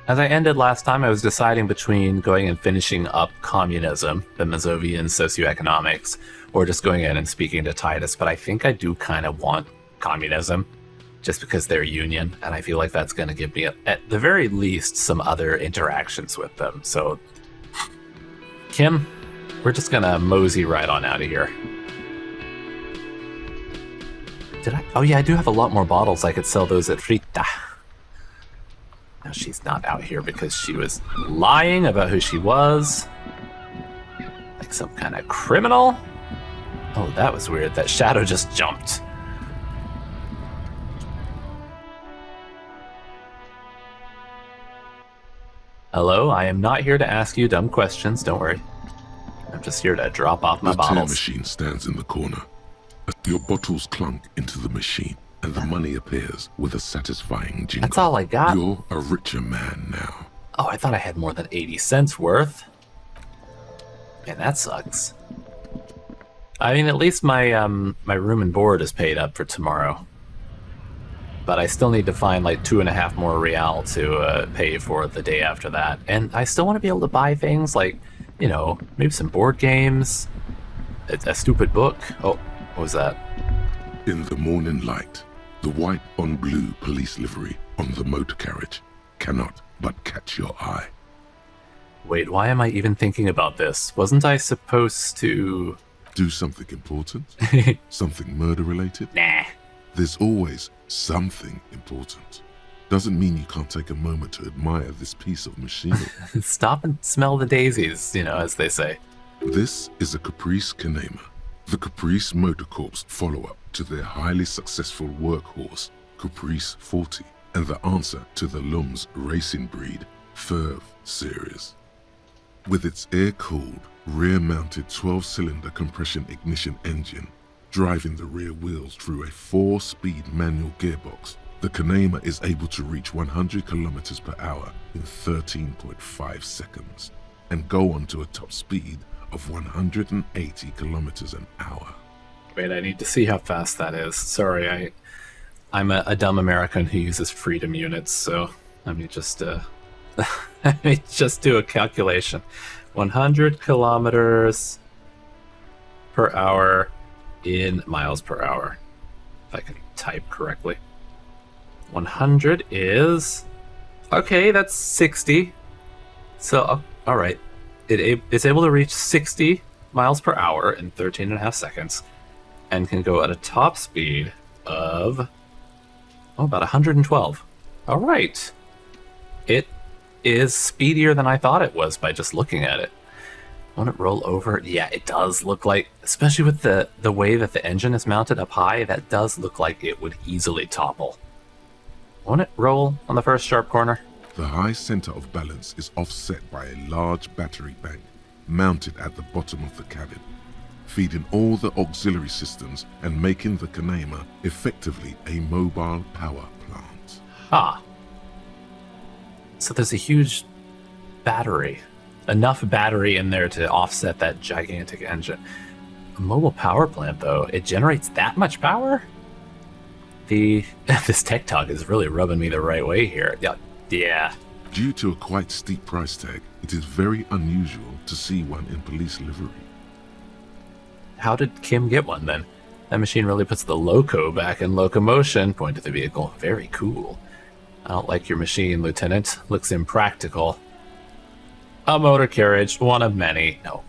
As I ended last time, I was deciding between going and finishing up communism, the Mazovian socioeconomics, or just going in and speaking to Titus, but I think I do kind of want communism, just because they're union, and I feel like that's going to give me, at the very least, some other interactions with them. So, Kim, we're just going to mosey right on out of here. Did I? Oh yeah, I do have a lot more bottles. I could sell those at Rita. Now she's not out here because she was lying about who she was. Like some kind of criminal. Oh, that was weird. That shadow just jumped. Hello, I am not here to ask you dumb questions. Don't worry. I'm just here to drop off my bottles. The till machine stands in the corner. Your bottles clunk into the machine, and the money appears with a satisfying jingle. That's all I got? You're a richer man now. Oh, I thought I had more than 80 cents worth. Man, that sucks. I mean, at least my my room and board is paid up for tomorrow. But I still need to find like 2.5 more real to pay for the day after that. And I still want to be able to buy things like, you know, maybe some board games, a stupid book. Oh, what was that? In the morning light, the white on blue police livery on the motor carriage cannot but catch your eye. Wait, why am I even thinking about this? Wasn't I supposed to... Do something important? Something murder-related? Nah. There's always something important. Doesn't mean you can't take a moment to admire this piece of machinery. Stop and smell the daisies, you know, as they say. This is a Caprice Kanema, the Caprice Motor Corps follow-up to their highly successful workhorse, Caprice 40, and the answer to the Lum's racing breed, Ferv series. With its air-cooled, rear-mounted 12-cylinder compression ignition engine, driving the rear wheels through a 4-speed manual gearbox, the Kanema is able to reach 100 kilometers per hour in 13.5 seconds and go on to a top speed of 180 kilometers an hour. Wait, I need to see how fast that is. Sorry, I'm a dumb American who uses freedom units, so let me just let me just do a calculation. 100 kilometers per hour in miles per hour, if I can type correctly. 100 is... okay, that's 60. So, all right. It's able to reach 60 miles per hour in 13.5 seconds and can go at a top speed of about 112. All right. It is speedier than I thought it was by just looking at it. Won't it roll over? Yeah, it does look like, especially with the way that the engine is mounted up high, that does look like it would easily topple. Won't it roll on the first sharp corner? The high center of balance is offset by a large battery bank mounted at the bottom of the cabin, feeding all the auxiliary systems and making the Kanema effectively a mobile power plant. Ah. So there's a huge battery. Enough battery in there to offset that gigantic engine. A mobile power plant, though, it generates that much power? This tech talk is really rubbing me the right way here. Yeah. Due to a quite steep price tag, it is very unusual to see one in police livery. How did Kim get one, then? That machine really puts the loco back in locomotion. Point to the vehicle. Very cool. I don't like your machine, Lieutenant. Looks impractical. A motor carriage, one of many. No,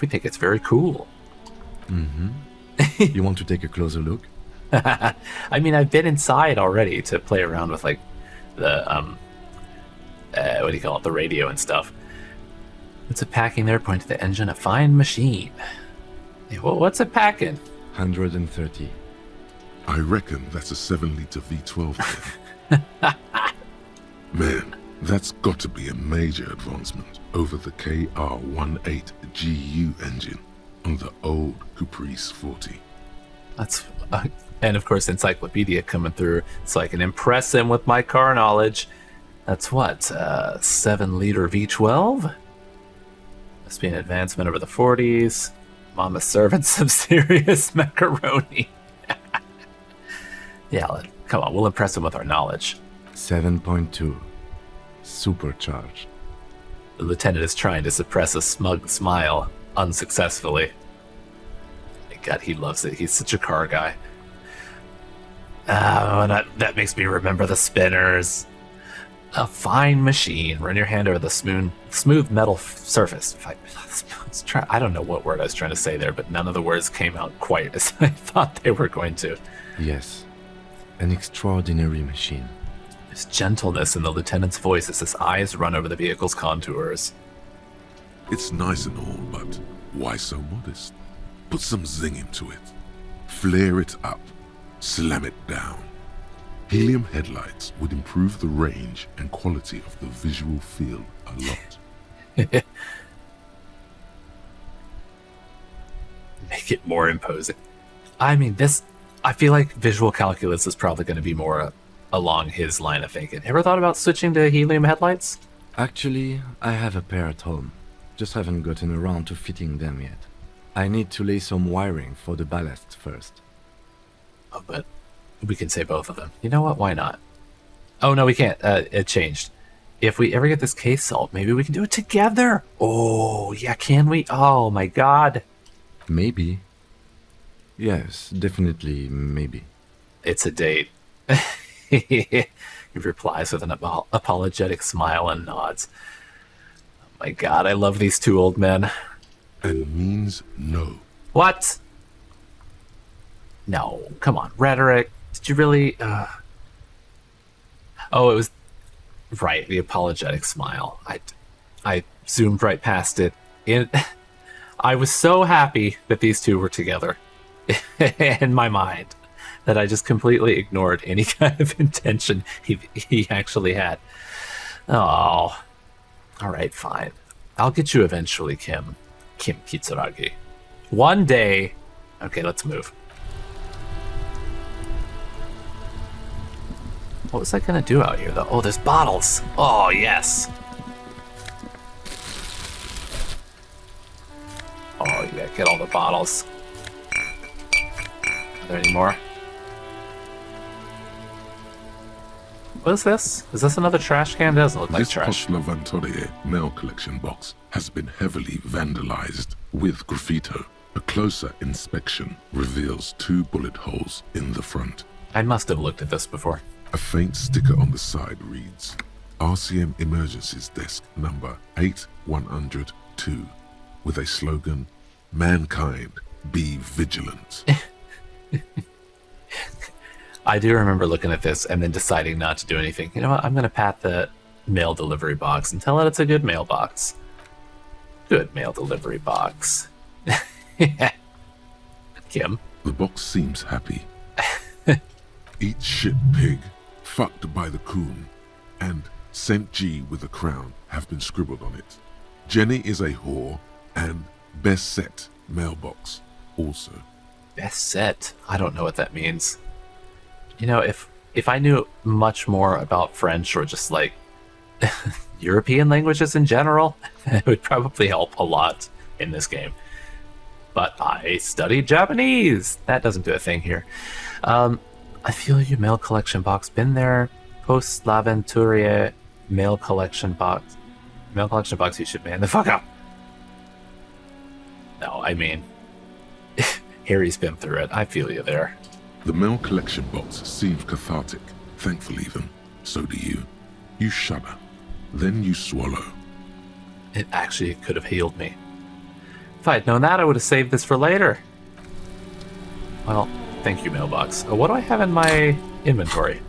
we think it's very cool. Mm-hmm. You want to take a closer look? I mean, I've been inside already to play around with, like, the, what do you call it, the radio and stuff. What's it packing there? Point to the engine. A fine machine. Yeah, well, what's it packing? 130. I reckon that's a 7-liter V12 then. Man, that's got to be a major advancement over the KR-18GU engine on the old Caprice 40. That's... and of course, Encyclopedia coming through so I can impress him with my car knowledge. That's what, 7-liter V12? Must be an advancement over the 40s. Mama serving some serious macaroni. Yeah, come on, we'll impress him with our knowledge. 7.2. Supercharged. The lieutenant is trying to suppress a smug smile unsuccessfully. My God, he loves it. He's such a car guy. That makes me remember the spinners. A fine machine. Run your hand over the smooth metal surface. I don't know what word I was trying to say there, but none of the words came out quite as I thought they were going to. Yes. An extraordinary machine. There's gentleness in the lieutenant's voice as his eyes run over the vehicle's contours. It's nice and all, but why so modest? Put some zing into it. Flare it up. Slam it down. Helium headlights would improve the range and quality of the visual field a lot. Make it more imposing. I mean, I feel like visual calculus is probably going to be more along his line of thinking. Ever thought about switching to helium headlights? Actually, I have a pair at home. Just haven't gotten around to fitting them yet. I need to lay some wiring for the ballast first. Oh, but we can say both of them. You know what? Why not? Oh, no, we can't. It changed. If we ever get this case solved, maybe we can do it together. Oh, yeah, can we? Oh, my God. Maybe. Yes, definitely maybe. It's a date. He replies with an apologetic smile and nods. Oh, my God, I love these two old men. And means no. What? No, come on, rhetoric. Did you really? Oh, it was right. The apologetic smile. I zoomed right past it. I was so happy that these two were together in my mind that I just completely ignored any kind of intention he actually had. Oh, all right, fine. I'll get you eventually, Kim Kitsuragi. One day. Okay, let's move. What was I gonna do out here, though? Oh, there's bottles. Oh, yes. Oh, you gotta get all the bottles. Are there any more? What is this? Is this another trash can? It doesn't look like This trash. Posh Lavantorie mail collection box has been heavily vandalized with graffito. A closer inspection reveals 2 bullet holes in the front. I must have looked at this before. A faint sticker on the side reads, RCM Emergencies Desk number 8102, with a slogan, Mankind, be vigilant. I do remember looking at this and then deciding not to do anything. You know what? I'm going to pat the mail delivery box and tell it it's a good mailbox. Good mail delivery box. Kim. The box seems happy. Eat shit pig, fucked by the coon, and St. G with a crown have been scribbled on it. Jenny is a whore, and best set mailbox also. Best set? I don't know what that means. You know, if I knew much more about French or just like European languages in general, it would probably help a lot in this game. But I studied Japanese. That doesn't do a thing here. I feel you, mail collection box. Been there. Post L'Aventurier mail collection box. Mail collection box, you should man the fuck up. No, I mean, Harry's been through it. I feel you there. The mail collection box seems cathartic, thankful even. So do you. You shudder. Then you swallow. It actually could have healed me. If I had known that, I would have saved this for later. Well, thank you, mailbox. What do I have in my inventory?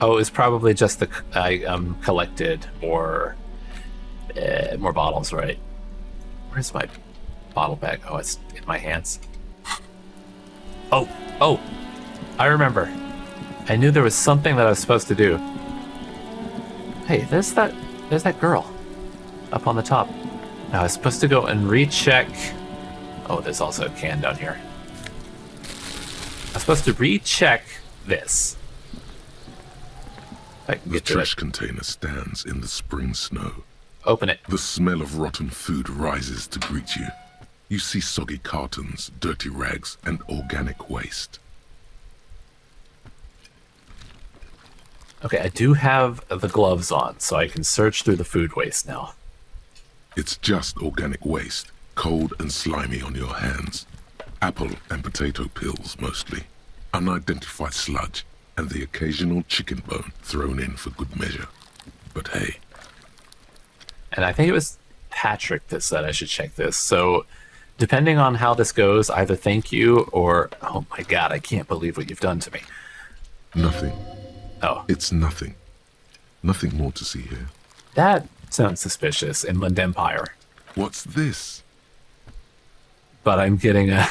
Oh, it's probably just I collected more bottles, right? Where's my bottle bag? Oh, it's in my hands. Oh, I remember. I knew there was something that I was supposed to do. Hey, there's that girl up on the top. Now I was supposed to go and recheck. Oh, there's also a can down here. I was supposed to recheck this. If I can The get to trash it. container stands in the spring snow. Open it. The smell of rotten food rises to greet you. You see soggy cartons, dirty rags, and organic waste. Okay, I do have the gloves on, so I can search through the food waste now. It's just organic waste, cold and slimy on your hands. Apple and potato peels, mostly. Unidentified sludge, and the occasional chicken bone thrown in for good measure. But hey. And I think it was Patrick that said I should check this. So, depending on how this goes, either thank you or, oh my god, I can't believe what you've done to me. Nothing. Oh. It's nothing. Nothing more to see here. That sounds suspicious. Inland Empire. What's this? But I'm getting a...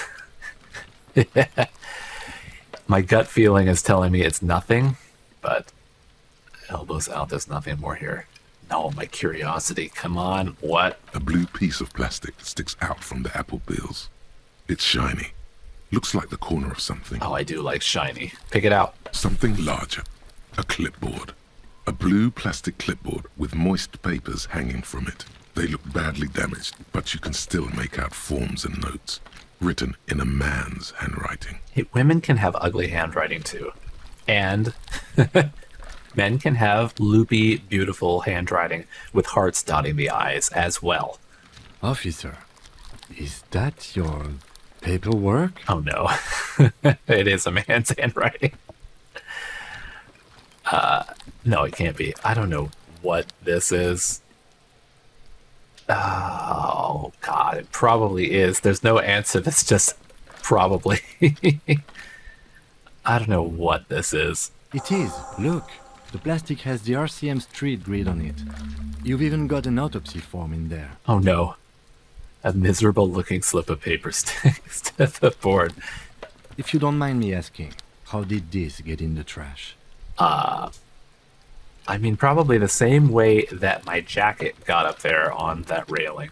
My gut feeling is telling me it's nothing, but elbows out, there's nothing more here. No, my curiosity, come on, what? A blue piece of plastic sticks out from the apple peels. It's shiny. Looks like the corner of something. Oh, I do like shiny. Pick it out. Something larger. A clipboard. A blue plastic clipboard with moist papers hanging from it. They look badly damaged, but you can still make out forms and notes, written in a man's handwriting. Hey, women can have ugly handwriting too. And men can have loopy, beautiful handwriting with hearts dotting the I's as well. Officer, is that your paperwork? Oh no. It is a man's handwriting. No, it can't be. I don't know what this is. Oh, God, it probably is. There's no answer that's just probably. I don't know what this is. It is. Look, the plastic has the RCM street grid on it. You've even got an autopsy form in there. Oh no. A miserable looking slip of paper sticks to the board. If you don't mind me asking, how did this get in the trash? I mean, probably the same way that my jacket got up there on that railing.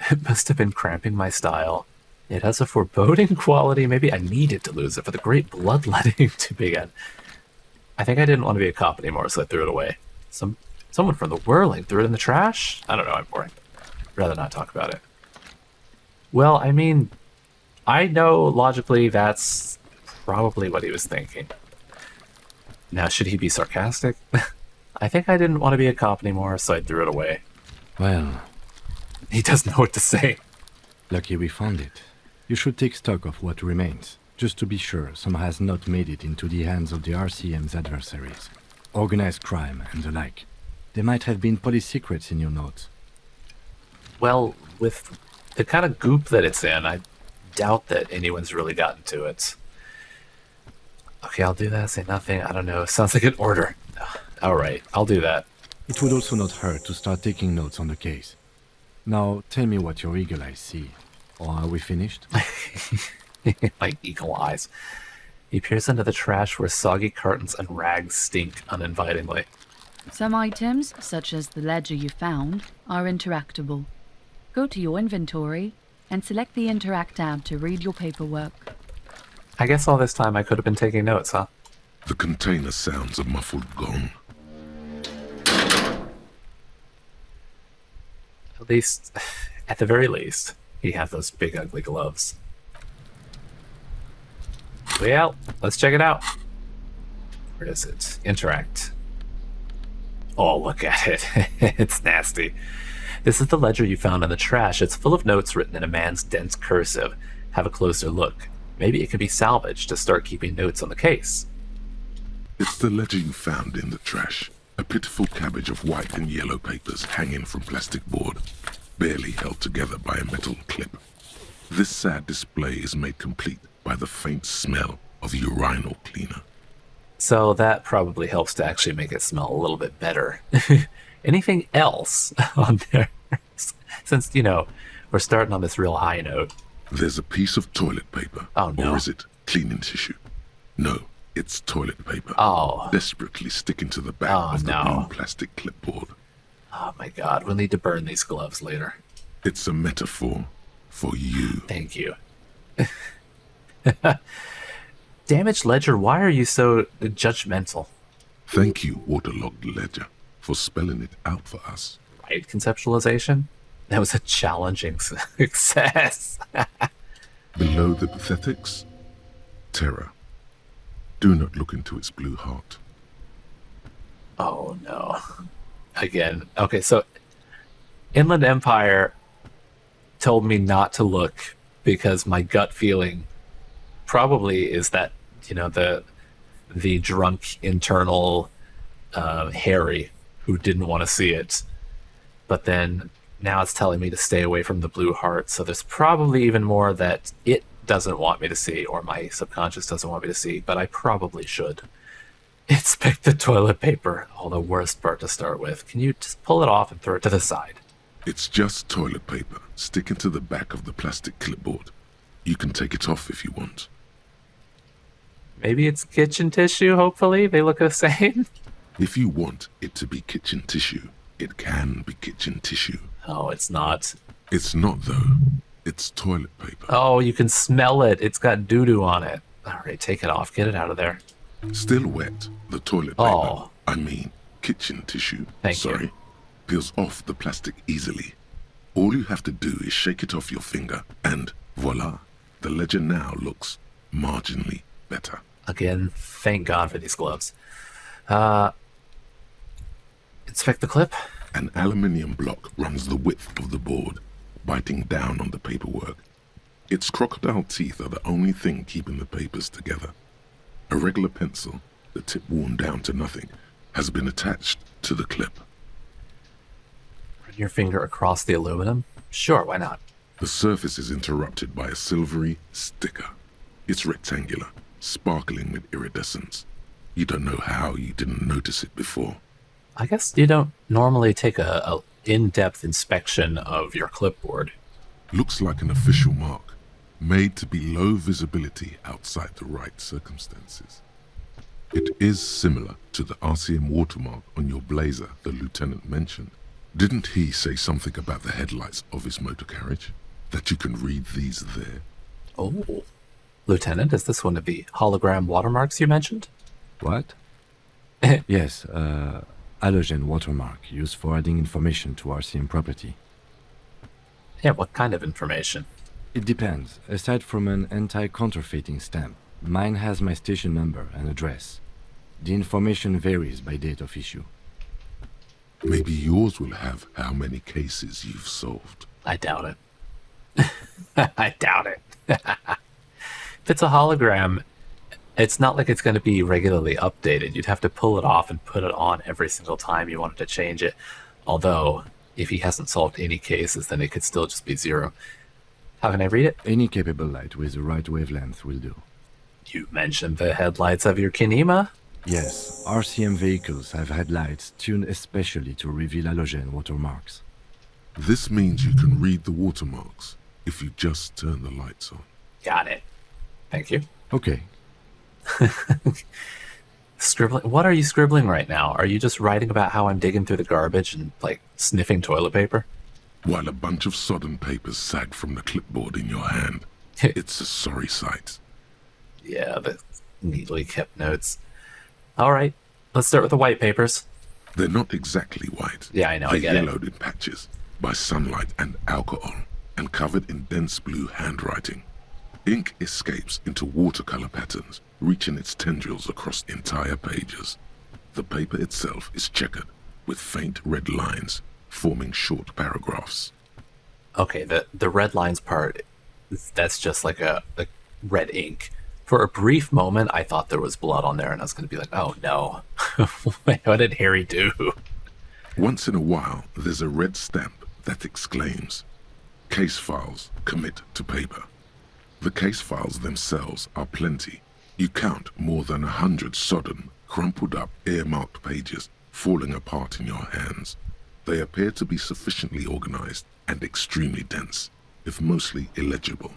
It must have been cramping my style. It has a foreboding quality. Maybe I needed to lose it for the great bloodletting to begin. I think I didn't want to be a cop anymore, so I threw it away. Someone from the whirling threw it in the trash? I don't know, I'm boring. Rather not talk about it. Well, I mean, I know logically that's probably what he was thinking. Now, should he be sarcastic? I think I didn't want to be a cop anymore, so I threw it away. Well, He doesn't know what to say. lucky we found it. You should take stock of what remains, just to be sure some has not made it into the hands of the RCM's adversaries. Organized crime and the like. There might have been police secrets in your notes. Well, with the kind of goop that it's in, I doubt that anyone's really gotten to it. Okay, I'll do that. Say nothing. I don't know. Sounds like an order. All right, I'll do that. It would also not hurt to start taking notes on the case. Now, tell me what your eagle eyes see. Or are we finished? My eagle eyes. He peers into the trash where soggy cartons and rags stink uninvitingly. Some items, such as the ledger you found, are interactable. Go to your inventory and select the Interact tab to read your paperwork. I guess all this time I could have been taking notes, huh? The container sounds a muffled gong. At least, at the very least, he had those big ugly gloves. Well, let's check it out. Where is it? Interact. Oh, look at it. It's nasty. This is the ledger you found in the trash. It's full of notes written in a man's dense cursive. Have a closer look. Maybe it could be salvaged to start keeping notes on the case. It's the ledger you found in the trash. A pitiful cabbage of white and yellow papers hanging from plastic board, barely held together by a metal clip. This sad display is made complete by the faint smell of urinal cleaner. So that probably helps to actually make it smell a little bit better. Anything else on there? Since, we're starting on this real high note. There's a piece of toilet paper. Oh, no. Or is it cleaning tissue? No, it's toilet paper. Oh. Desperately sticking to the back Oh, of the no. blue plastic clipboard. Oh my god, we'll need to burn these gloves later. It's a metaphor for you. Thank you. Damaged ledger, why are you so judgmental? Thank you, waterlogged ledger, for spelling it out for us. Right conceptualization? That was a challenging success. Below the pathetics, terror. Do not look into its blue heart. Oh no. Again. Okay, so Inland Empire told me not to look because my gut feeling probably is that, the drunk internal Harry who didn't want to see it. But then now it's telling me to stay away from the blue heart. So there's probably even more that it doesn't want me to see, or my subconscious doesn't want me to see, but I probably should. Inspect the toilet paper. Oh, the worst part to start with. Can you just pull it off and throw it to the side? It's just toilet paper sticking to the back of the plastic clipboard. You can take it off if you want. Maybe it's kitchen tissue, hopefully? They look the same? If you want it to be kitchen tissue, it can be kitchen tissue. Oh, it's not. It's not, though. It's toilet paper. Oh, you can smell it. It's got doo-doo on it. All right, take it off. Get it out of there. Still wet, the toilet paper, kitchen tissue, Thank you. peels off the plastic easily. All you have to do is shake it off your finger, and voila, the ledger now looks marginally better. Again, thank God for these gloves. Inspect the clip. An aluminium block runs the width of the board, biting down on the paperwork. Its crocodile teeth are the only thing keeping the papers together. A regular pencil, the tip worn down to nothing, has been attached to the clip. Run your finger across the aluminum? Sure, why not? The surface is interrupted by a silvery sticker. It's rectangular, sparkling with iridescence. You don't know how you didn't notice it before. I guess you don't normally take a in-depth inspection of your clipboard. Looks like an official mark, made to be low visibility outside the right circumstances. It is similar to the RCM watermark on your blazer the lieutenant mentioned. Didn't he say something about the headlights of his motor carriage? That you can read these there? Oh. Lieutenant, is this one of the hologram watermarks you mentioned? What? Yes, halogen watermark used for adding information to RCM property. Yeah, what kind of information? It depends. Aside from an anti-counterfeiting stamp, mine has my station number and address. The information varies by date of issue. Maybe yours will have how many cases you've solved. I doubt it. I doubt it. If it's a hologram, it's not like it's going to be regularly updated. You'd have to pull it off and put it on every single time you wanted to change it. Although, if he hasn't solved any cases, then it could still just be 0. How can I read it? Any capable light with the right wavelength will do. You mentioned the headlights of your Kinema? Yes, RCM vehicles have headlights tuned especially to reveal halogen watermarks. This means you can read the watermarks if you just turn the lights on. Got it. Thank you. Okay. Scribbling? What are you scribbling right now? Are you just writing about how I'm digging through the garbage and, sniffing toilet paper? While a bunch of sodden papers sag from the clipboard in your hand. It's a sorry sight. Yeah, the neatly kept notes. All right, let's start with the white papers. They're not exactly white. Yeah, I know, I They're get it. yellowed in patches by sunlight and alcohol, and covered in dense blue handwriting. Ink escapes into watercolor patterns, reaching its tendrils across entire pages. The paper itself is checkered, with faint red lines, forming short paragraphs. Okay, the red lines part, that's just like a red ink. For a brief moment, I thought there was blood on there, and I was going to be like, oh no. What did Harry do? Once in a while, there's a red stamp that exclaims, "Case files commit to paper." The case files themselves are plenty. You count more than 100 sodden, crumpled up, earmarked pages falling apart in your hands. They appear to be sufficiently organized and extremely dense, if mostly illegible.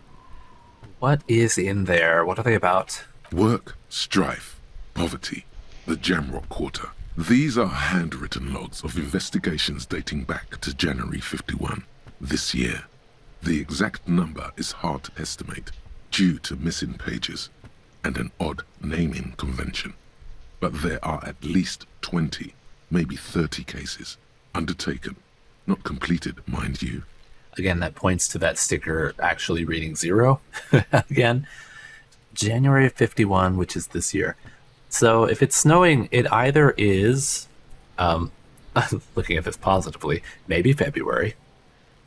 What is in there? What are they about? Work, strife, poverty, the Jamrock Quarter. These are handwritten logs of investigations dating back to January 51, this year. The exact number is hard to estimate due to missing pages and an odd naming convention. But there are at least 20, maybe 30 cases undertaken, not completed, mind you. Again, that points to that sticker actually reading 0. Again, January of 51, which is this year. So if it's snowing, it either is Looking at this positively, maybe February.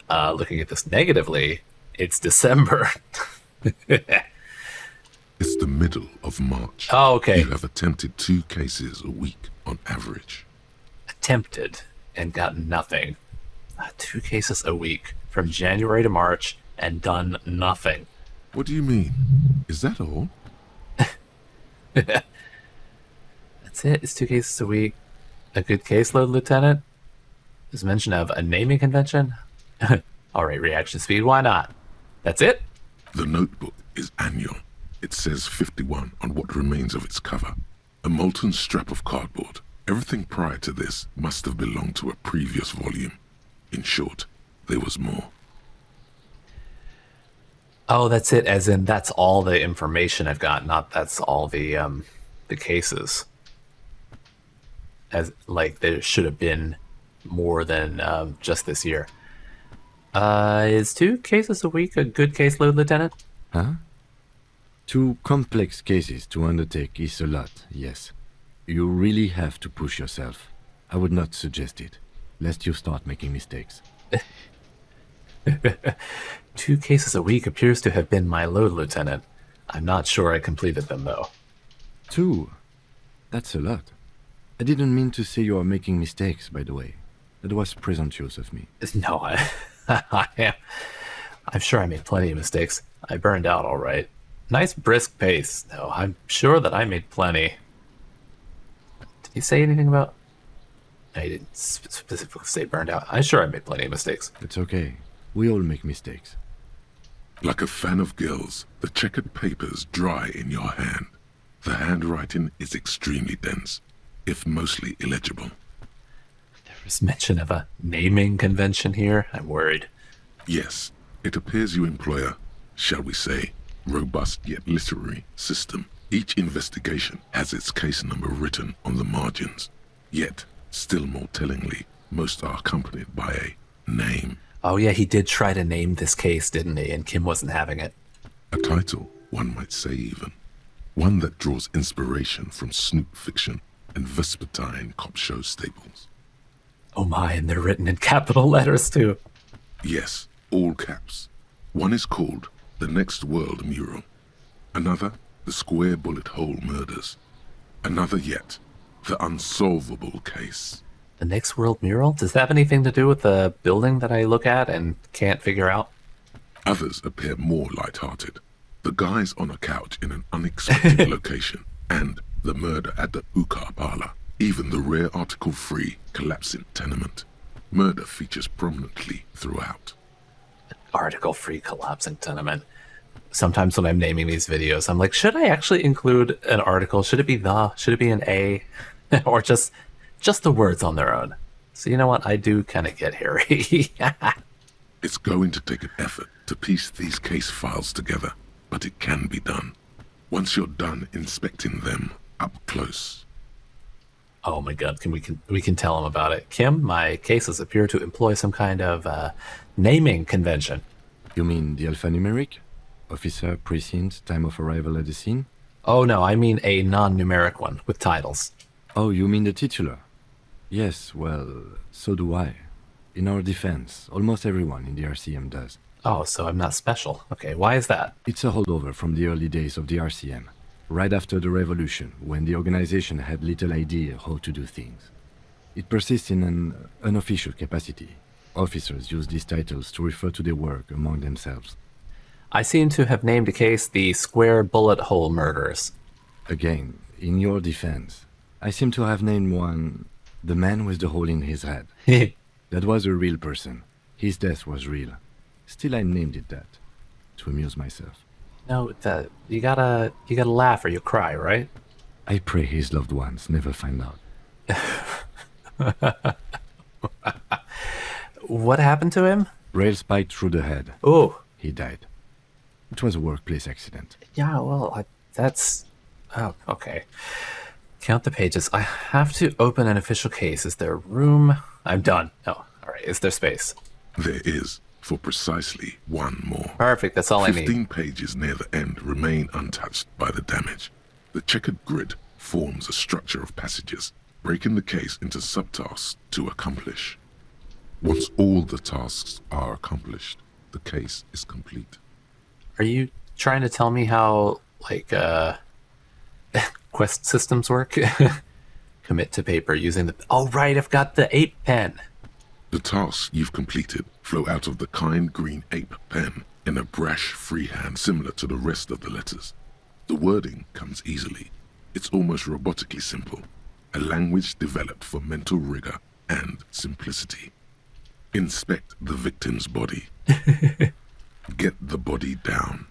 Looking at this negatively, it's December. It's the middle of March. Oh, okay. You have attempted 2 cases a week on average. Attempted and got nothing. 2 cases a week from January to March and done nothing. What do you mean? Is that all? That's it. It's 2 cases a week. A good caseload, Lieutenant? There's mention of a naming convention? Alright, reaction speed, why not? That's it? The notebook is annual. It says 51 on what remains of its cover. A molten strap of cardboard. Everything prior to this must have belonged to a previous volume. In short, there was more. Oh, that's it, as in that's all the information I've got, not that's all the cases. As like there should have been more than just this year. Is 2 cases a week a good caseload, Lieutenant? Huh? 2 complex cases to undertake is a lot, yes. You really have to push yourself. I would not suggest it, lest you start making mistakes. 2 cases a week appears to have been my load, Lieutenant. I'm not sure I completed them, though. 2? That's a lot. I didn't mean to say you are making mistakes, by the way. That was presumptuous of me. No, I am. I'm sure I made plenty of mistakes. I burned out all right. Nice brisk pace, though. I'm sure that I made plenty. Did he say anything about... No, he didn't specifically say burned out. I'm sure I made plenty of mistakes. It's okay. We all make mistakes. Like a fan of gills, the checkered papers dry in your hand. The handwriting is extremely dense, if mostly illegible. There was mention of a naming convention here. I'm worried. Yes, it appears you employ a, shall we say, robust yet literary system. Each investigation has its case number written on the margins. Yet, still more tellingly, most are accompanied by a name. Oh yeah, he did try to name this case, didn't he? And Kim wasn't having it. A title, one might say even. One that draws inspiration from snoop fiction and vespertine cop show staples. Oh my, and they're written in capital letters too. Yes, all caps. One is called The Next World Mural. Another, The Square Bullet Hole Murders. Another yet, The Unsolvable Case. The Next World Mural? Does that have anything to do with the building that I look at and can't figure out? Others appear more light-hearted. The guys on a couch in an unexpected location, and the murder at the hookah parlor. Even the rare article-free collapsing tenement. Murder features prominently throughout. Article-free collapsing tenement. Sometimes when I'm naming these videos, I'm like, should I actually include an article? Should it be the? Should it be an A? Or just the words on their own? So you know what? I do kind of get hairy. It's going to take an effort to piece these case files together, but it can be done. Once you're done inspecting them up close. Oh my god, we can tell him about it. Kim, my cases appear to employ some kind of naming convention. You mean the alphanumeric? Officer, precinct, time of arrival at the scene? Oh no, I mean a non-numeric one with titles. Oh, you mean the titular? Yes, well, so do I. In our defense, almost everyone in the RCM does. Oh, so I'm not special. Okay, why is that? It's a holdover from the early days of the RCM, right after the revolution, when the organization had little idea how to do things. It persists in an unofficial capacity. Officers use these titles to refer to their work among themselves. I seem to have named a case the Square Bullet Hole Murders. Again, in your defense, I seem to have named one the man with the hole in his head. That was a real person. His death was real. Still, I named it that, to amuse myself. No, you gotta laugh or you cry, right? I pray his loved ones never find out. What happened to him? Rail spiked through the head. Oh. He died. It was a workplace accident. Yeah, well, that's... Oh, okay. Count the pages. I have to open an official case. Is there room? I'm done. Oh, all right. Is there space? There is, for precisely one more. Perfect. That's all I need. 15 pages near the end remain untouched by the damage. The checkered grid forms a structure of passages, breaking the case into subtasks to accomplish. Once all the tasks are accomplished, the case is complete. Are you trying to tell me how, like, quest systems work? Commit to paper using the... Oh, right, I've got the ape pen. The tasks you've completed flow out of the kind green ape pen in a brash freehand similar to the rest of the letters. The wording comes easily. It's almost robotically simple, a language developed for mental rigor and simplicity. Inspect the victim's body. Get the body down.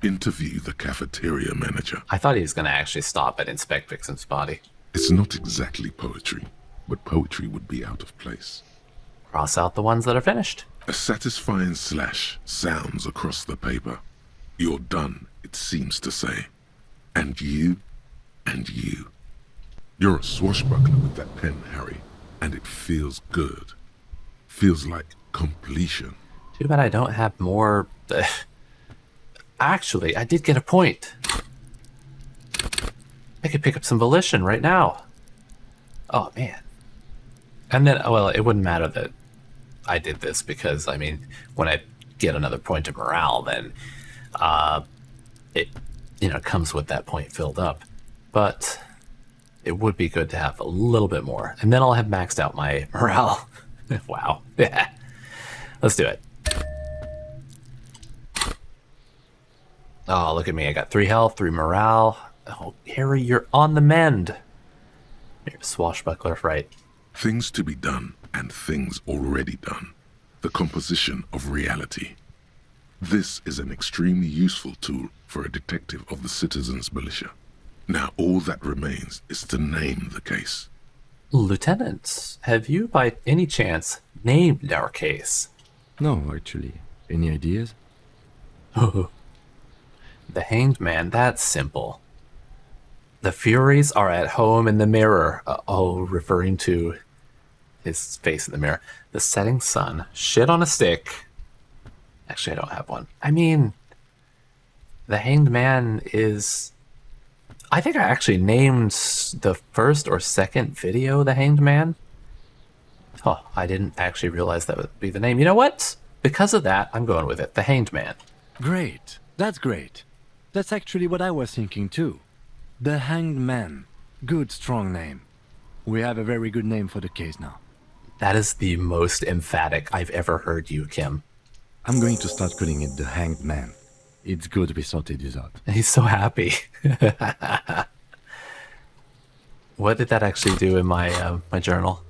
Interview the cafeteria manager. I thought he was going to actually stop at inspect victim's body. It's not exactly poetry, but poetry would be out of place. Cross out the ones that are finished. A satisfying slash sounds across the paper. You're done, it seems to say. And you, and you. You're a swashbuckler with that pen, Harry, and it feels good. Feels like completion. Too bad I don't have more... Actually, I did get a point. I could pick up some volition right now. Oh, man. And then, well, it wouldn't matter that I did this because, I mean, when I get another point of morale, then it, comes with that point filled up. But it would be good to have a little bit more. And then I'll have maxed out my morale. Wow. Yeah. Let's do it. Oh, look at me. I got 3 health, 3 morale. Oh, Harry, you're on the mend. You're a swashbuckler, right? Things to be done and things already done. The composition of reality. This is an extremely useful tool for a detective of the citizens' militia. Now all that remains is to name the case. Lieutenant, have you by any chance named our case? No, actually. Any ideas? The Hanged Man, that's simple. The Furies are at home in the mirror. Referring to his face in the mirror. The setting sun. Shit on a stick. Actually, I don't have one. I mean, the Hanged Man is... I think I actually named the first or second video the Hanged Man. Oh, I didn't actually realize that would be the name. You know what? Because of that, I'm going with it. The Hanged Man. Great. That's great. That's actually what I was thinking too. The Hanged Man. Good, strong name. We have a very good name for the case now. That is the most emphatic I've ever heard you, Kim. I'm going to start calling it the Hanged Man. It's good we sorted this out. He's so happy. What did that actually do in my my journal?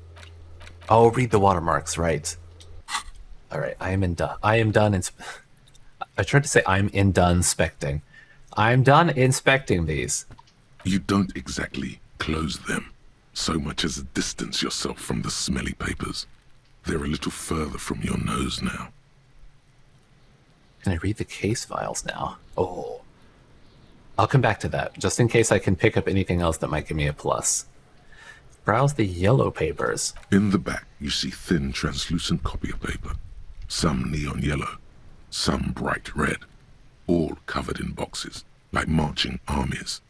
Oh, read the watermarks, right. Alright, I am done. I tried to say I'm done inspecting. I'm done inspecting these. You don't exactly close them, so much as distance yourself from the smelly papers. They're a little further from your nose now. Can I read the case files now? Oh. I'll come back to that, just in case I can pick up anything else that might give me a plus. Browse the yellow papers. In the back, you see thin, translucent copy paper. Some neon yellow, some bright red, all covered in boxes, like marching armies.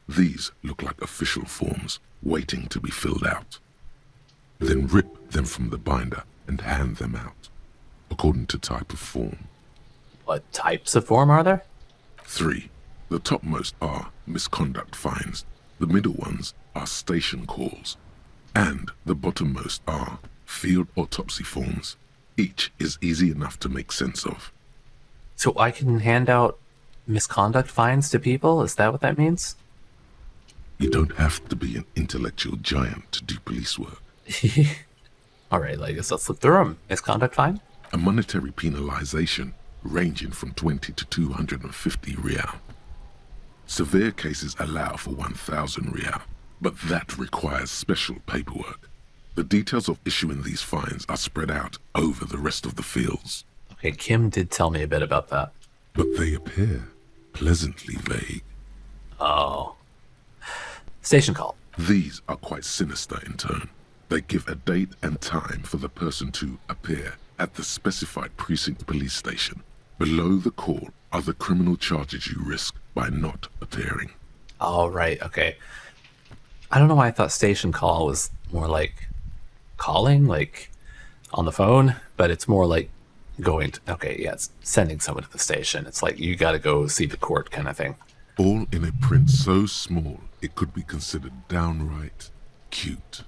These look like official forms, waiting to be filled out. Then rip them from the binder and hand them out, according to type of form. What types of form are there? 3. The topmost are misconduct fines, the middle ones are station calls, and the bottommost are field autopsy forms. Each is easy enough to make sense of. So I can hand out misconduct fines to people? Is that what that means? You don't have to be an intellectual giant to do police work. Alright, let's look through them. Misconduct fine? A monetary penalization ranging from 20 to 250 real. Severe cases allow for 1,000 real, but that requires special paperwork. The details of issuing these fines are spread out over the rest of the fields. Okay, Kim did tell me a bit about that. But they appear pleasantly vague. Oh. Station call. These are quite sinister in tone. They give a date and time for the person to appear at the specified precinct police station. Below the call are the criminal charges you risk by not appearing. Oh, right, okay. I don't know why I thought station call was more like calling, like on the phone, but it's more like going to, okay, yeah, it's sending someone to the station. It's like you got to go see the court kind of thing. All in a print so small it could be considered downright cute.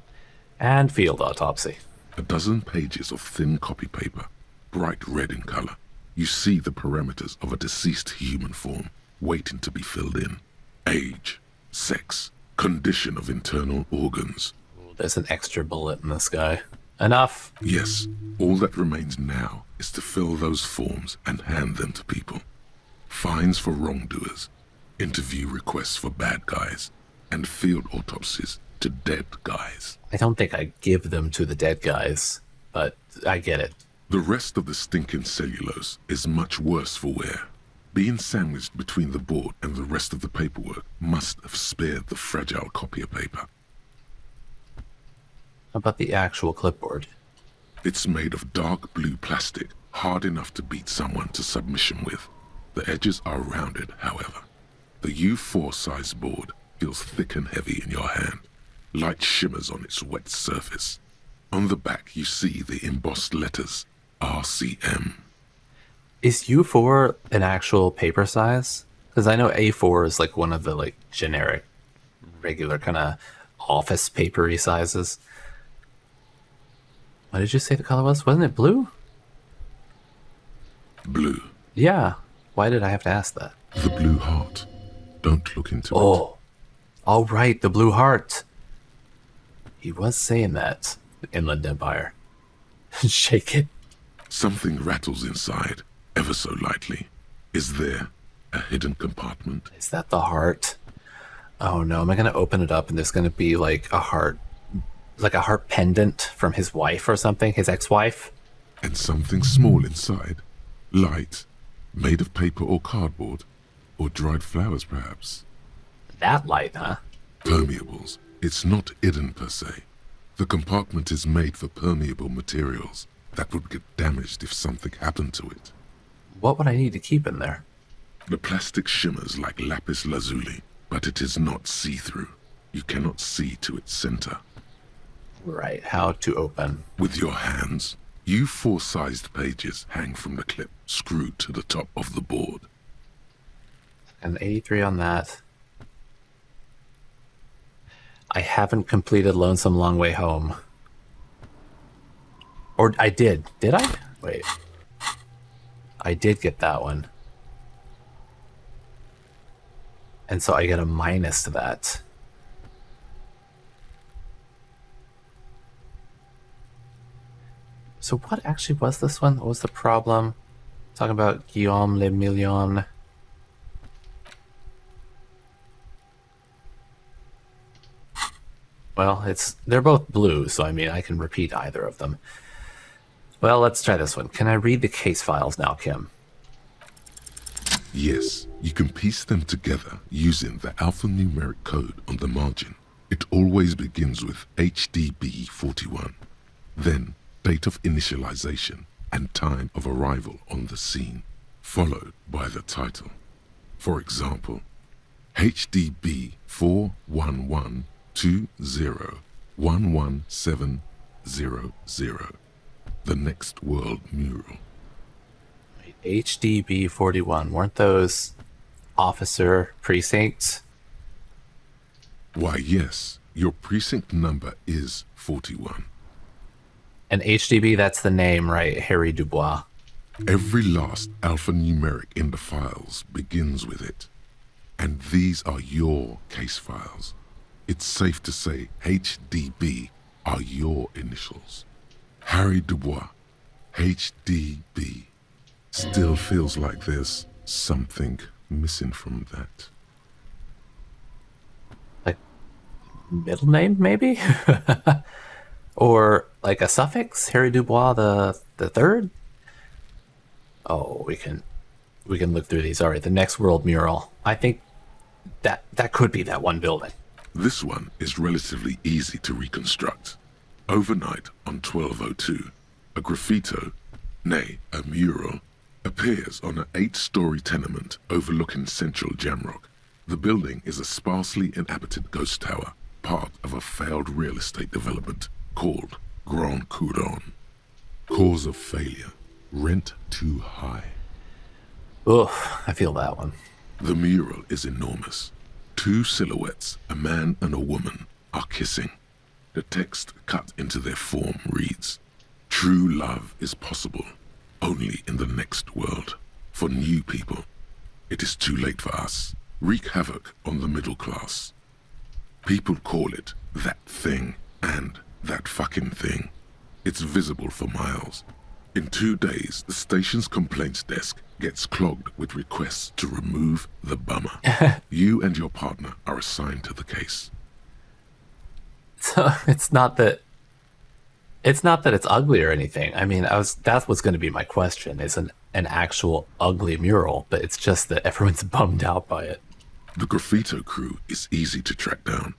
And field autopsy. A dozen pages of thin copy paper, bright red in color. You see the parameters of a deceased human form waiting to be filled in. Age, sex, condition of internal organs. There's an extra bullet in this guy. Enough. Yes, all that remains now is to fill those forms and hand them to people. Fines for wrongdoers, interview requests for bad guys, and field autopsies to dead guys. I don't think I give them to the dead guys, but I get it. The rest of the stinking cellulose is much worse for wear. Being sandwiched between the board and the rest of the paperwork must have spared the fragile copier paper. How about the actual clipboard? It's made of dark blue plastic, hard enough to beat someone to submission with. The edges are rounded, however. The U4 size board feels thick and heavy in your hand. Light shimmers on its wet surface. On the back you see the embossed letters, RCM. Is U4 an actual paper size? Because I know A4 is like one of the like generic, regular kind of office papery sizes. What did you say the color was? Wasn't it blue? Blue. Yeah. Why did I have to ask that? The blue heart. Don't look into it. Oh. All right, the blue heart. He was saying that. Inland Empire. Shake it. Something rattles inside, ever so lightly. Is there a hidden compartment? Is that the heart? Oh no, am I going to open it up and there's going to be like a heart pendant from his wife or something, his ex-wife? And something small inside. Light, made of paper or cardboard, or dried flowers perhaps. That light, huh? Permeables. It's not hidden per se. The compartment is made for permeable materials that would get damaged if something happened to it. What would I need to keep in there? The plastic shimmers like lapis lazuli, but it is not see-through. You cannot see to its center. Right, how to open. With your hands, U4-sized pages hang from the clip screwed to the top of the board. An 83 on that. I haven't completed Lonesome Long Way Home. Or I did. Did I? Wait. I did get that one. And so I get a minus to that. So what actually was this one? What was the problem? Talking about Guillaume Le Million. Well, they're both blue, so I mean I can repeat either of them. Well, let's try this one. Can I read the case files now, Kim? Yes, you can piece them together using the alphanumeric code on the margin. It always begins with HDB41, then date of initialization and time of arrival on the scene, followed by the title. For example, HDB 41120111700, the Next World Mural. HDB 41, weren't those officer precincts? Why, yes, your precinct number is 41. And HDB, that's the name, right? Harry Dubois. Every last alphanumeric in the files begins with it. And these are your case files. It's safe to say HDB are your initials. Harry Dubois, HDB. Still feels like there's something missing from that. Like, middle name, maybe? Or like a suffix? Harry Dubois the third? Oh, we can look through these. All right, the Next World Mural. I think that could be that one building. This one is relatively easy to reconstruct. Overnight on 1202, a graffito, nay, a mural, appears on an 8-story tenement overlooking central Jamrock. The building is a sparsely inhabited ghost tower, part of a failed real estate development called Grand Couronne. Cause of failure: rent too high. Oof, I feel that one. The mural is enormous. 2 silhouettes, a man and a woman, are kissing. The text cut into their form reads, "True love is possible only in the next world. For new people, it is too late for us. Wreak havoc on the middle class." People call it that thing and that fucking thing. It's visible for miles. In 2 days, the station's complaints desk gets clogged with requests to remove the bummer. You and your partner are assigned to the case. So it's not that it's ugly or anything. I mean, that was going to be my question. Is an actual ugly mural, but it's just that everyone's bummed out by it. The graffito crew is easy to track down.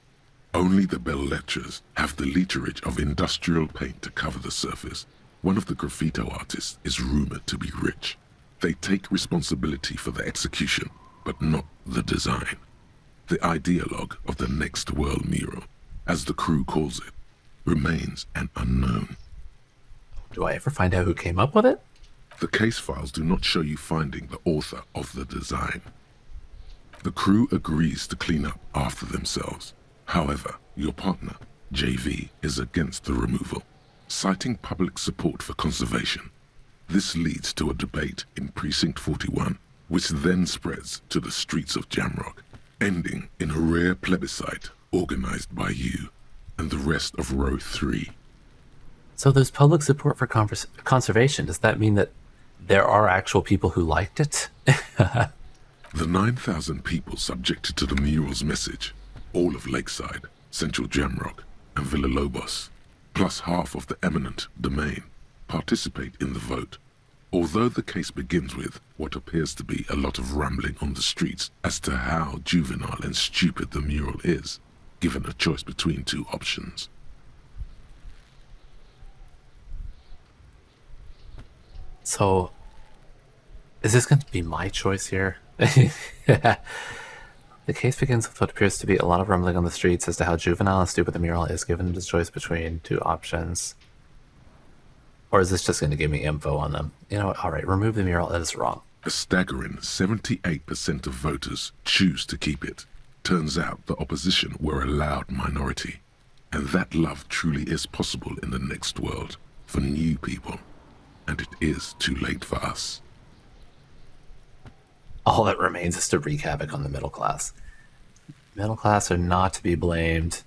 Only the belles lettres have the literage of industrial paint to cover the surface. One of the graffito artists is rumored to be rich. They take responsibility for the execution, but not the design. The ideologue of the Next World mural, as the crew calls it, remains an unknown. Do I ever find out who came up with it? The case files do not show you finding the author of the design. The crew agrees to clean up after themselves. However, your partner, JV, is against the removal, citing public support for conservation. This leads to a debate in Precinct 41, which then spreads to the streets of Jamrock, ending in a rare plebiscite organized by you and the rest of Row 3. So there's public support for conservation. Does that mean that there are actual people who liked it? The 9,000 people subjected to the mural's message, all of Lakeside, Central Jamrock, and Villalobos, plus half of the eminent domain, participate in the vote. Although the case begins with what appears to be a lot of rambling on the streets as to how juvenile and stupid the mural is, given a choice between 2 options. So, is this going to be my choice here? The case begins with what appears to be a lot of rumbling on the streets as to how juvenile and stupid the mural is, given the choice between 2 options. Or is this just going to give me info on them? You know what? All right, remove the mural. That is wrong. A staggering 78% of voters choose to keep it. Turns out the opposition were a loud minority. And that love truly is possible in the next world for new people. And it is too late for us. All that remains is to wreak havoc on the middle class. Middle class are not to be blamed.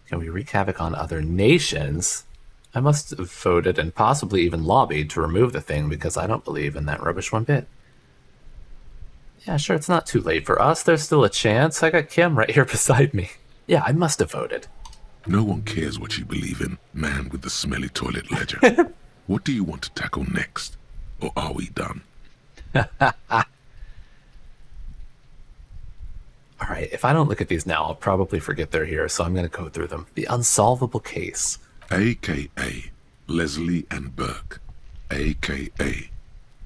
Can we wreak havoc on other nations? I must have voted and possibly even lobbied to remove the thing because I don't believe in that rubbish one bit. Yeah, sure, it's not too late for us. There's still a chance. I got Kim right here beside me. Yeah, I must have voted. No one cares what you believe in, man with the smelly toilet ledger. What do you want to tackle next? Or are we done? All right, if I don't look at these now, I'll probably forget they're here, so I'm going to go through them. The unsolvable case. A.K.A. Leslie and Burke. A.K.A.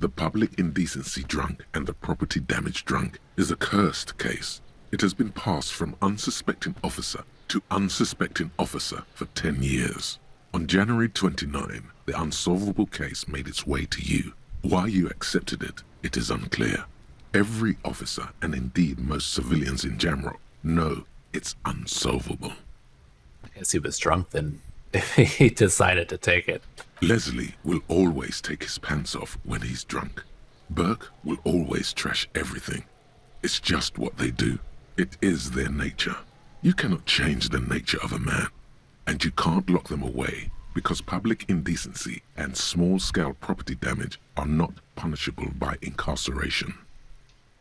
The public indecency drunk and the property damage drunk is a cursed case. It has been passed from unsuspecting officer to unsuspecting officer for 10 years. On January 29, the unsolvable case made its way to you. Why you accepted it, it is unclear. Every officer, and indeed most civilians in Jamrock, know it's unsolvable. I guess he was drunk then if he decided to take it. Leslie will always take his pants off when he's drunk. Burke will always trash everything. It's just what they do. It is their nature. You cannot change the nature of a man, and you can't lock them away because public indecency and small-scale property damage are not punishable by incarceration.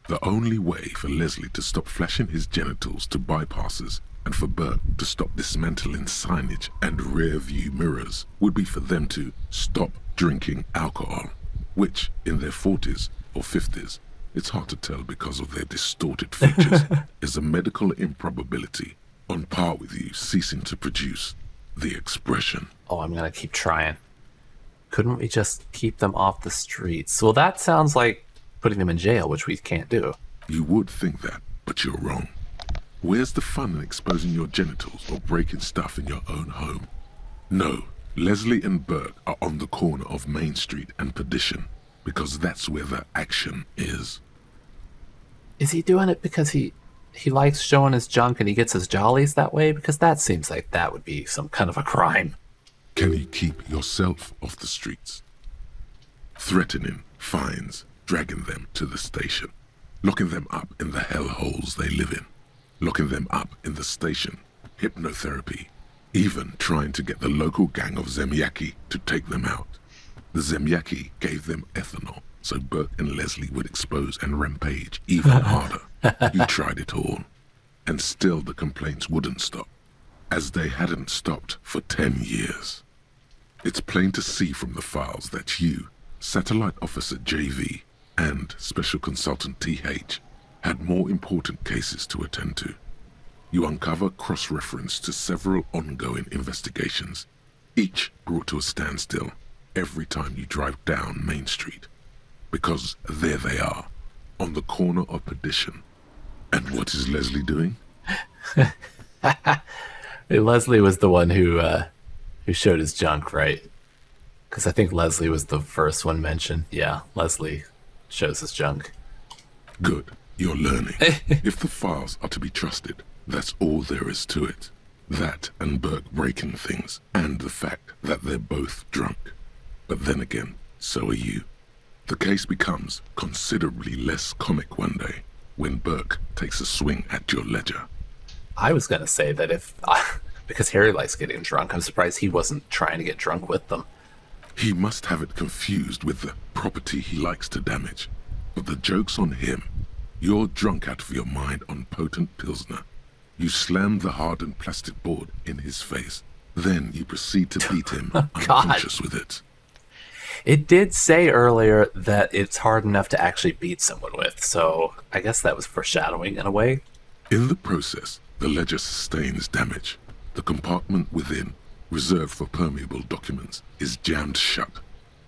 The only way for Leslie to stop flashing his genitals to bypassers and for Burke to stop dismantling signage and rear-view mirrors would be for them to stop drinking alcohol, which, in their 40s or 50s, it's hard to tell because of their distorted features, is a medical improbability on par with you ceasing to produce the expression. Oh, I'm going to keep trying. Couldn't we just keep them off the streets? Well, that sounds like putting them in jail, which we can't do. You would think that, but you're wrong. Where's the fun in exposing your genitals or breaking stuff in your own home? No, Leslie and Burke are on the corner of Main Street and Perdition, because that's where the action is. Is he doing it because he likes showing his junk and he gets his jollies that way? Because that seems like that would be some kind of a crime. Can you keep yourself off the streets? Threatening fines, dragging them to the station, locking them up in the hellholes they live in, locking them up in the station, hypnotherapy, even trying to get the local gang of Zemyaki to take them out. The Zemyaki gave them ethanol, so Burke and Leslie would expose and rampage even harder. You tried it all, and still the complaints wouldn't stop, as they hadn't stopped for 10 years. It's plain to see from the files that you, Satellite Officer JV, and Special Consultant TH had more important cases to attend to. You uncover cross-reference to several ongoing investigations, each brought to a standstill every time you drive down Main Street. Because there they are, on the corner of Perdition. And what is Leslie doing? Leslie was the one who showed his junk, right? Because I think Leslie was the first one mentioned. Yeah, Leslie shows his junk. Good, you're learning. If the files are to be trusted, that's all there is to it. That and Burke breaking things, and the fact that they're both drunk. But then again, so are you. The case becomes considerably less comic one day when Burke takes a swing at your ledger. I was going to say that because Harry likes getting drunk, I'm surprised he wasn't trying to get drunk with them. He must have it confused with the property he likes to damage. But the joke's on him. You're drunk out of your mind on potent Pilsner. You slam the hardened plastic board in his face. Then you proceed to beat him unconscious with it. It did say earlier that it's hard enough to actually beat someone with, so I guess that was foreshadowing in a way. In the process, the ledger sustains damage. The compartment within, reserved for permeable documents, is jammed shut.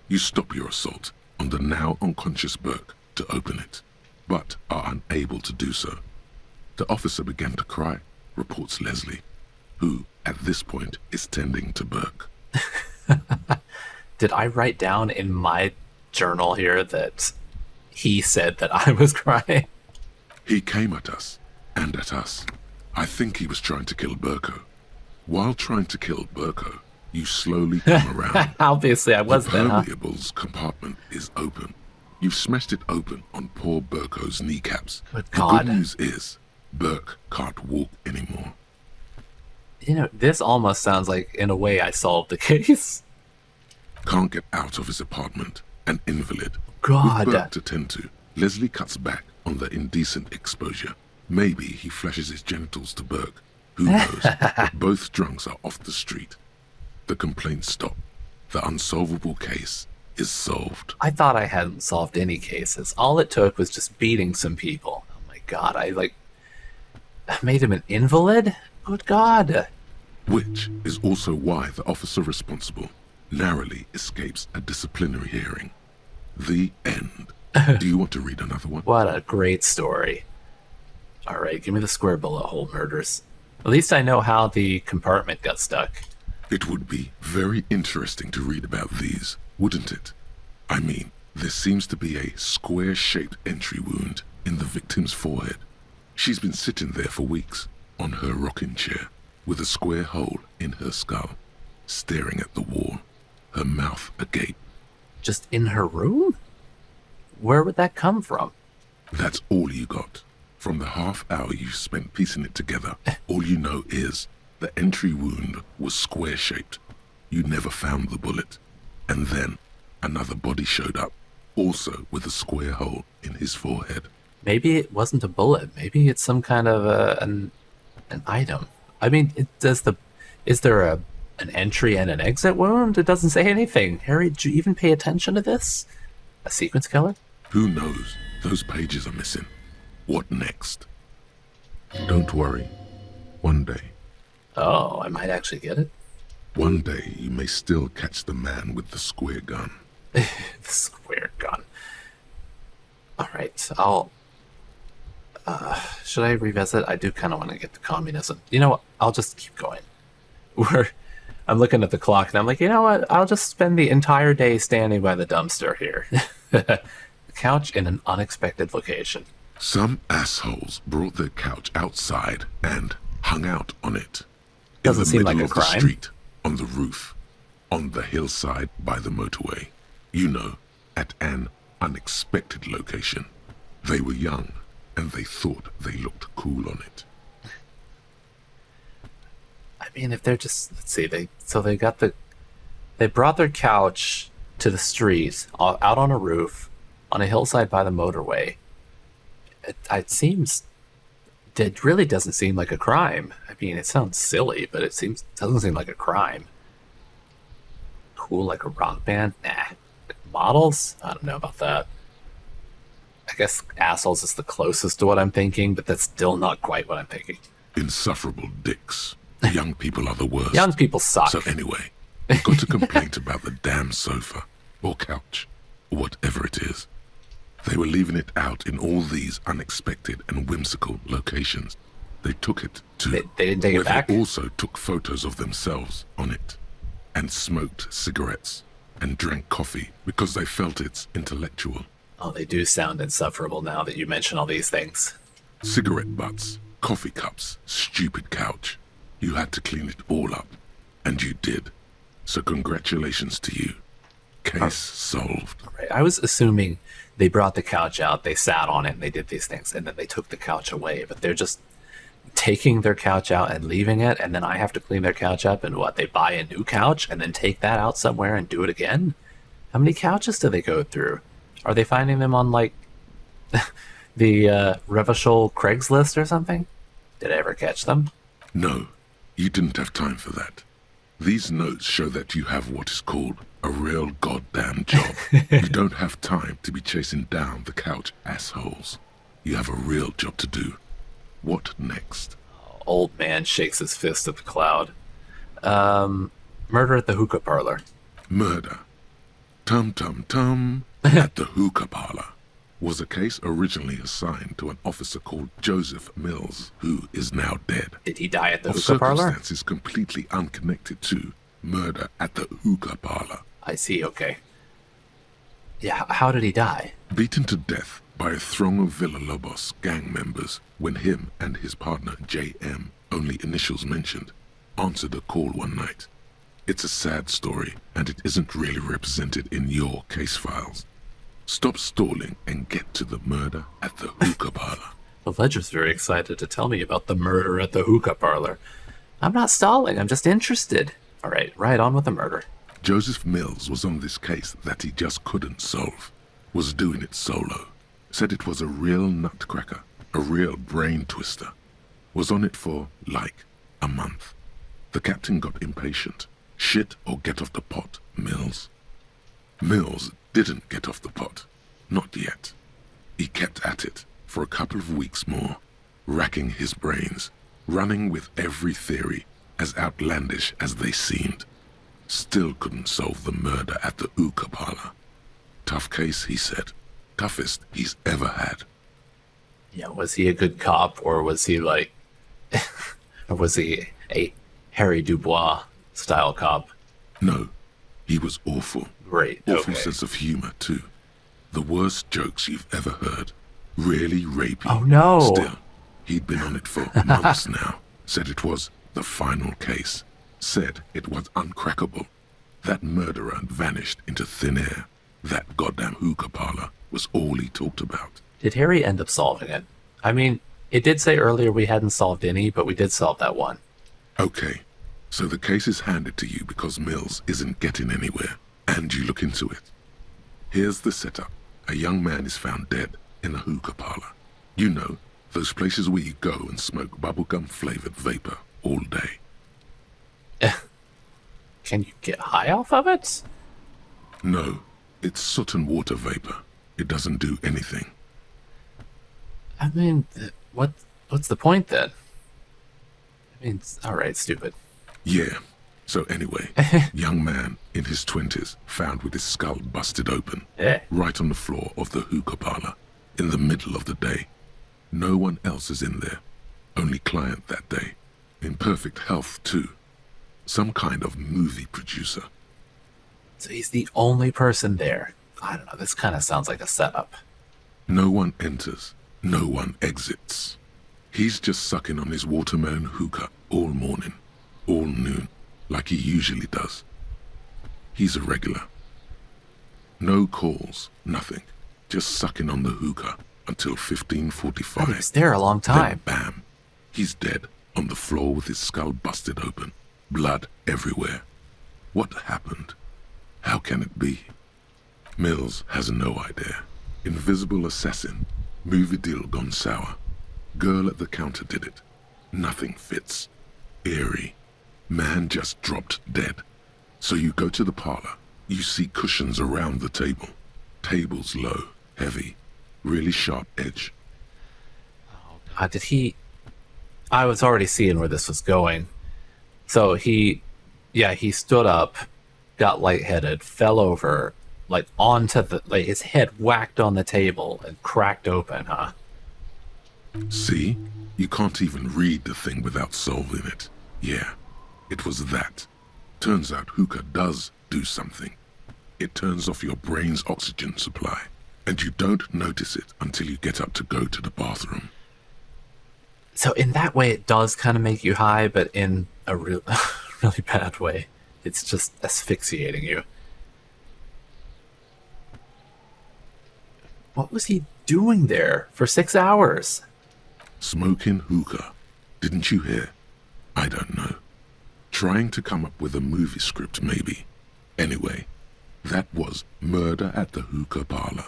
You stop your assault on the now unconscious Burke to open it, but are unable to do so. The officer began to cry, reports Leslie, who, at this point, is tending to Burke. Did I write down in my journal here that he said that I was crying? He came at us, and at us. I think he was trying to kill Burko. While trying to kill Burko, you slowly come around. Obviously, I was the then, huh? permeables compartment is open. You've smashed it open on poor Burko's kneecaps. Good The God. good news is, Burke can't walk anymore. You know, this almost sounds like, in a way, I solved the case. Can't get out of his apartment, an invalid. God. With Burke to tend to, Leslie cuts back on the indecent exposure. Maybe he flashes his genitals to Burke. Who knows? But both drunks are off the street. The complaints stop. The unsolvable case is solved. I thought I hadn't solved any cases. All it took was just beating some people. Oh my God, I made him an invalid? Good God. Which is also why the officer responsible narrowly escapes a disciplinary hearing. The end. Do you want to read another one? What a great story. All right, give me the square bullet hole murders. At least I know how the compartment got stuck. It would be very interesting to read about these, wouldn't it? I mean, there seems to be a square-shaped entry wound in the victim's forehead. She's been sitting there for weeks, on her rocking chair, with a square hole in her skull, staring at the wall, her mouth agape. Just in her room? Where would that come from? That's all you got. From the half hour you spent piecing it together, all you know is the entry wound was square-shaped. You never found the bullet. And then another body showed up, also with a square hole in his forehead. Maybe it wasn't a bullet. Maybe it's some kind of an item. I mean, is there an entry and an exit wound? It doesn't say anything. Harry, did you even pay attention to this? A sequence killer? Who knows? Those pages are missing. What next? Don't worry. One day. Oh, I might actually get it. One day you may still catch the man with the square gun. The square gun. All right, I'll Should I revisit? I do kind of want to get to communism. You know what? I'll just keep going. We're, I'm looking at the clock and I'm like, you know what? I'll just spend the entire day standing by the dumpster here. The couch in an unexpected location. Some assholes brought their couch outside and hung out on it. Doesn't seem like a In the middle of the crime. street, on the roof, on the hillside by the motorway. You know, at an unexpected location. They were young, and they thought they looked cool on it. I mean, if they're just, let's see, they brought their couch to the street, out on a roof, on a hillside by the motorway. It really doesn't seem like a crime. I mean, it sounds silly, but doesn't seem like a crime. Cool, like a rock band? Nah. Models? I don't know about that. I guess assholes is the closest to what I'm thinking, but that's still not quite what I'm thinking. Insufferable dicks. Young people are the worst. Young people suck. So anyway, got a complaint about the damn sofa, or couch, or whatever it is. They were leaving it out in all these unexpected and whimsical locations. They took it to They didn't take it where back? they also took photos of themselves on it, and smoked cigarettes, and drank coffee because they felt it's intellectual. Oh, they do sound insufferable now that you mention all these things. Cigarette butts, coffee cups, stupid couch. You had to clean it all up, and you did. So congratulations to you. Case solved. Right. I was assuming they brought the couch out, they sat on it, and they did these things, and then they took the couch away. But they're just taking their couch out and leaving it, and then I have to clean their couch up, and what, they buy a new couch and then take that out somewhere and do it again? How many couches do they go through? Are they finding them on, like, the Revachol Craigslist or something? Did I ever catch them? No, you didn't have time for that. These notes show that you have what is called a real goddamn job. You don't have time to be chasing down the couch assholes. You have a real job to do. What next? Old man shakes his fist at the cloud. Murder at the hookah parlor. Murder. Tum tum tum at the hookah parlor was a case originally assigned to an officer called Joseph Mills, who is now dead. Did he die at the Of hookah parlor? circumstances completely unconnected to murder at the hookah parlor. I see, okay. Yeah, how did he die? Beaten to death by a throng of Villalobos gang members when him and his partner J.M., only initials mentioned, answered a call one night. It's a sad story, and it isn't really represented in your case files. Stop stalling and get to the murder at the hookah parlor. The Ledger's very excited to tell me about the murder at the hookah parlor. I'm not stalling, I'm just interested. Alright, right on with the murder. Joseph Mills was on this case that he just couldn't solve. Was doing it solo. Said it was a real nutcracker, a real brain twister. Was on it for, like, a month. The captain got impatient. Shit or get off the pot, Mills. Mills didn't get off the pot. Not yet. He kept at it for a couple of weeks more, racking his brains, running with every theory, as outlandish as they seemed. Still couldn't solve the murder at the hookah parlor. Tough case, he said. Toughest he's ever had. Yeah, was he a good cop, or was he like... or was he a Harry Dubois style cop? No, he was awful. Great, Awful okay. sense of humor, too. The worst jokes you've ever heard. Really rapey. Oh, no. Still, he'd been on it for months now. Said it was the final case. Said it was uncrackable. That murderer vanished into thin air. That goddamn hookah parlor was all he talked about. Did Harry end up solving it? I mean, it did say earlier we hadn't solved any, but we did solve that one. Okay, so the case is handed to you because Mills isn't getting anywhere, and you look into it. Here's the setup. A young man is found dead in a hookah parlor. You know, those places where you go and smoke bubblegum-flavored vapor all day. Can you get high off of it? No, it's soot and water vapor. It doesn't do anything. I mean, what's the point then? I mean, alright, stupid. Yeah. So anyway, young man in his 20s found with his skull busted open, Yeah. right on the floor of the hookah parlor, in the middle of the day. No one else is in there. Only client that day. In perfect health, too. Some kind of movie producer. So he's the only person there. I don't know, this kind of sounds like a setup. No one enters. No one exits. He's just sucking on his watermelon hookah all morning, all noon, like he usually does. He's a regular. No calls, nothing. Just sucking on the hookah until 15:45. He was there a long time. Then bam, he's dead on the floor with his skull busted open, blood everywhere. What happened? How can it be? Mills has no idea. Invisible assassin, movie deal gone sour. Girl at the counter did it. Nothing fits. Eerie. Man just dropped dead. So you go to the parlor. You see cushions around the table. Table's low, heavy, really sharp edge. Did he... I was already seeing where this was going. So he stood up, got lightheaded, fell over, like onto the... like his head whacked on the table and cracked open, huh? See? You can't even read the thing without solving it. Yeah, it was that. Turns out hookah does do something. It turns off your brain's oxygen supply, and you don't notice it until you get up to go to the bathroom. So in that way, it does kind of make you high, but in a really bad way. It's just asphyxiating you. What was he doing there for 6 hours? Smoking hookah. Didn't you hear? I don't know. Trying to come up with a movie script, maybe. Anyway, that was Murder at the Hookah Parlor.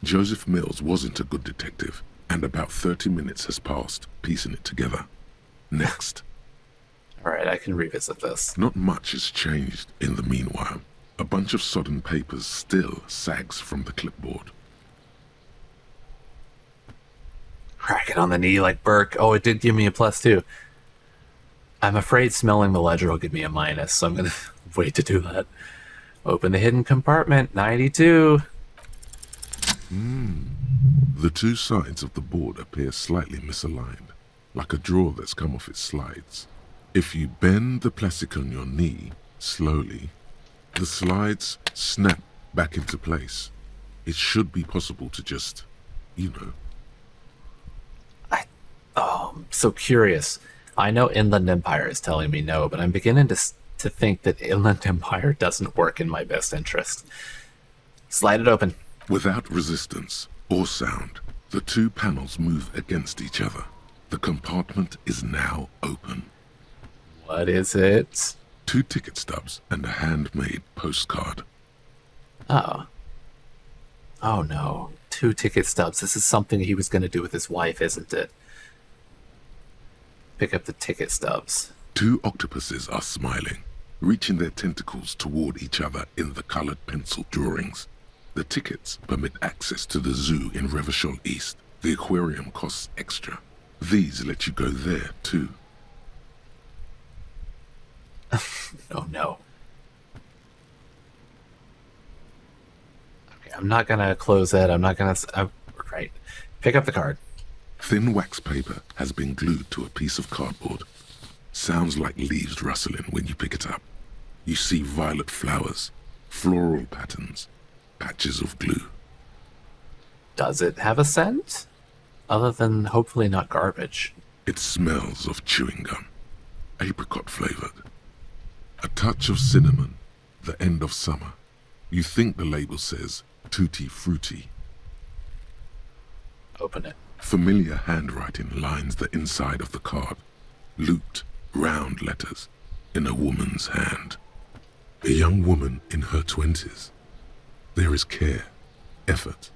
Joseph Mills wasn't a good detective, and about 30 minutes has passed, piecing it together. Next. Alright, I can revisit this. Not much has changed in the meanwhile. A bunch of sodden papers still sags from the clipboard. Crack it on the knee like Burke. Oh, it did give me a +2. I'm afraid smelling the ledger will give me a minus, so I'm going to wait to do that. Open the hidden compartment, 92. The two sides of the board appear slightly misaligned, like a drawer that's come off its slides. If you bend the plastic on your knee slowly, the slides snap back into place. It should be possible to just, you know. I'm so curious. I know Inland Empire is telling me no, but I'm beginning to think that Inland Empire doesn't work in my best interest. Slide it open. Without resistance or sound, the two panels move against each other. The compartment is now open. What is it? 2 ticket stubs and a handmade postcard. Oh. Oh no. 2 ticket stubs. This is something he was going to do with his wife, isn't it? Pick up the ticket stubs. 2 octopuses are smiling, reaching their tentacles toward each other in the colored pencil drawings. The tickets permit access to the zoo in Revachol East. The aquarium costs extra. These let you go there, too. Oh no. Okay, I'm not gonna close it. I'm not gonna... right. Pick up the card. Thin wax paper has been glued to a piece of cardboard. Sounds like leaves rustling when you pick it up. You see violet flowers, floral patterns, patches of glue. Does it have a scent? Other than hopefully not garbage. It smells of chewing gum, apricot flavored. A touch of cinnamon, the end of summer. You think the label says tutti frutti. Open it. Familiar handwriting lines the inside of the card. Looped, round letters in a woman's hand. A young woman in her 20s. There is care, effort,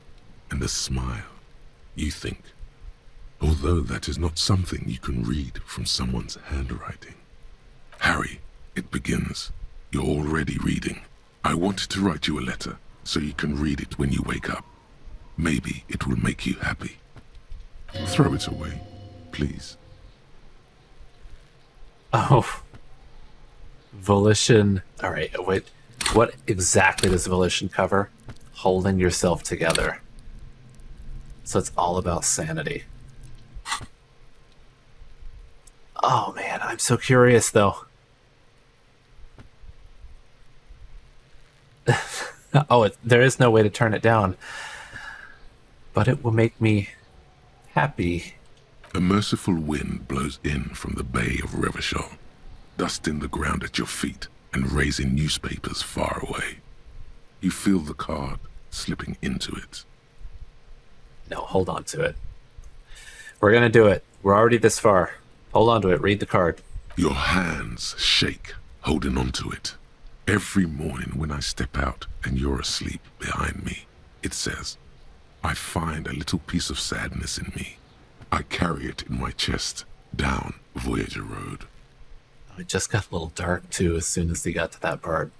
and a smile, you think. Although that is not something you can read from someone's handwriting. Harry, it begins. You're already reading. I wanted to write you a letter so you can read it when you wake up. Maybe it will make you happy. Throw it away, please. Oh. Volition. Alright, wait. What exactly does Volition cover? Holding yourself together. So it's all about sanity. Oh man, I'm so curious though. There is no way to turn it down. But it will make me happy. A merciful wind blows in from the Bay of Revachol, dusting the ground at your feet and raising newspapers far away. You feel the card slipping into it. No, hold on to it. We're gonna do it. We're already this far. Hold on to it. Read the card. Your hands shake, holding on to it. Every morning when I step out and you're asleep behind me, it says, I find a little piece of sadness in me. I carry it in my chest down Voyager Road. It just got a little dark too as soon as they got to that part.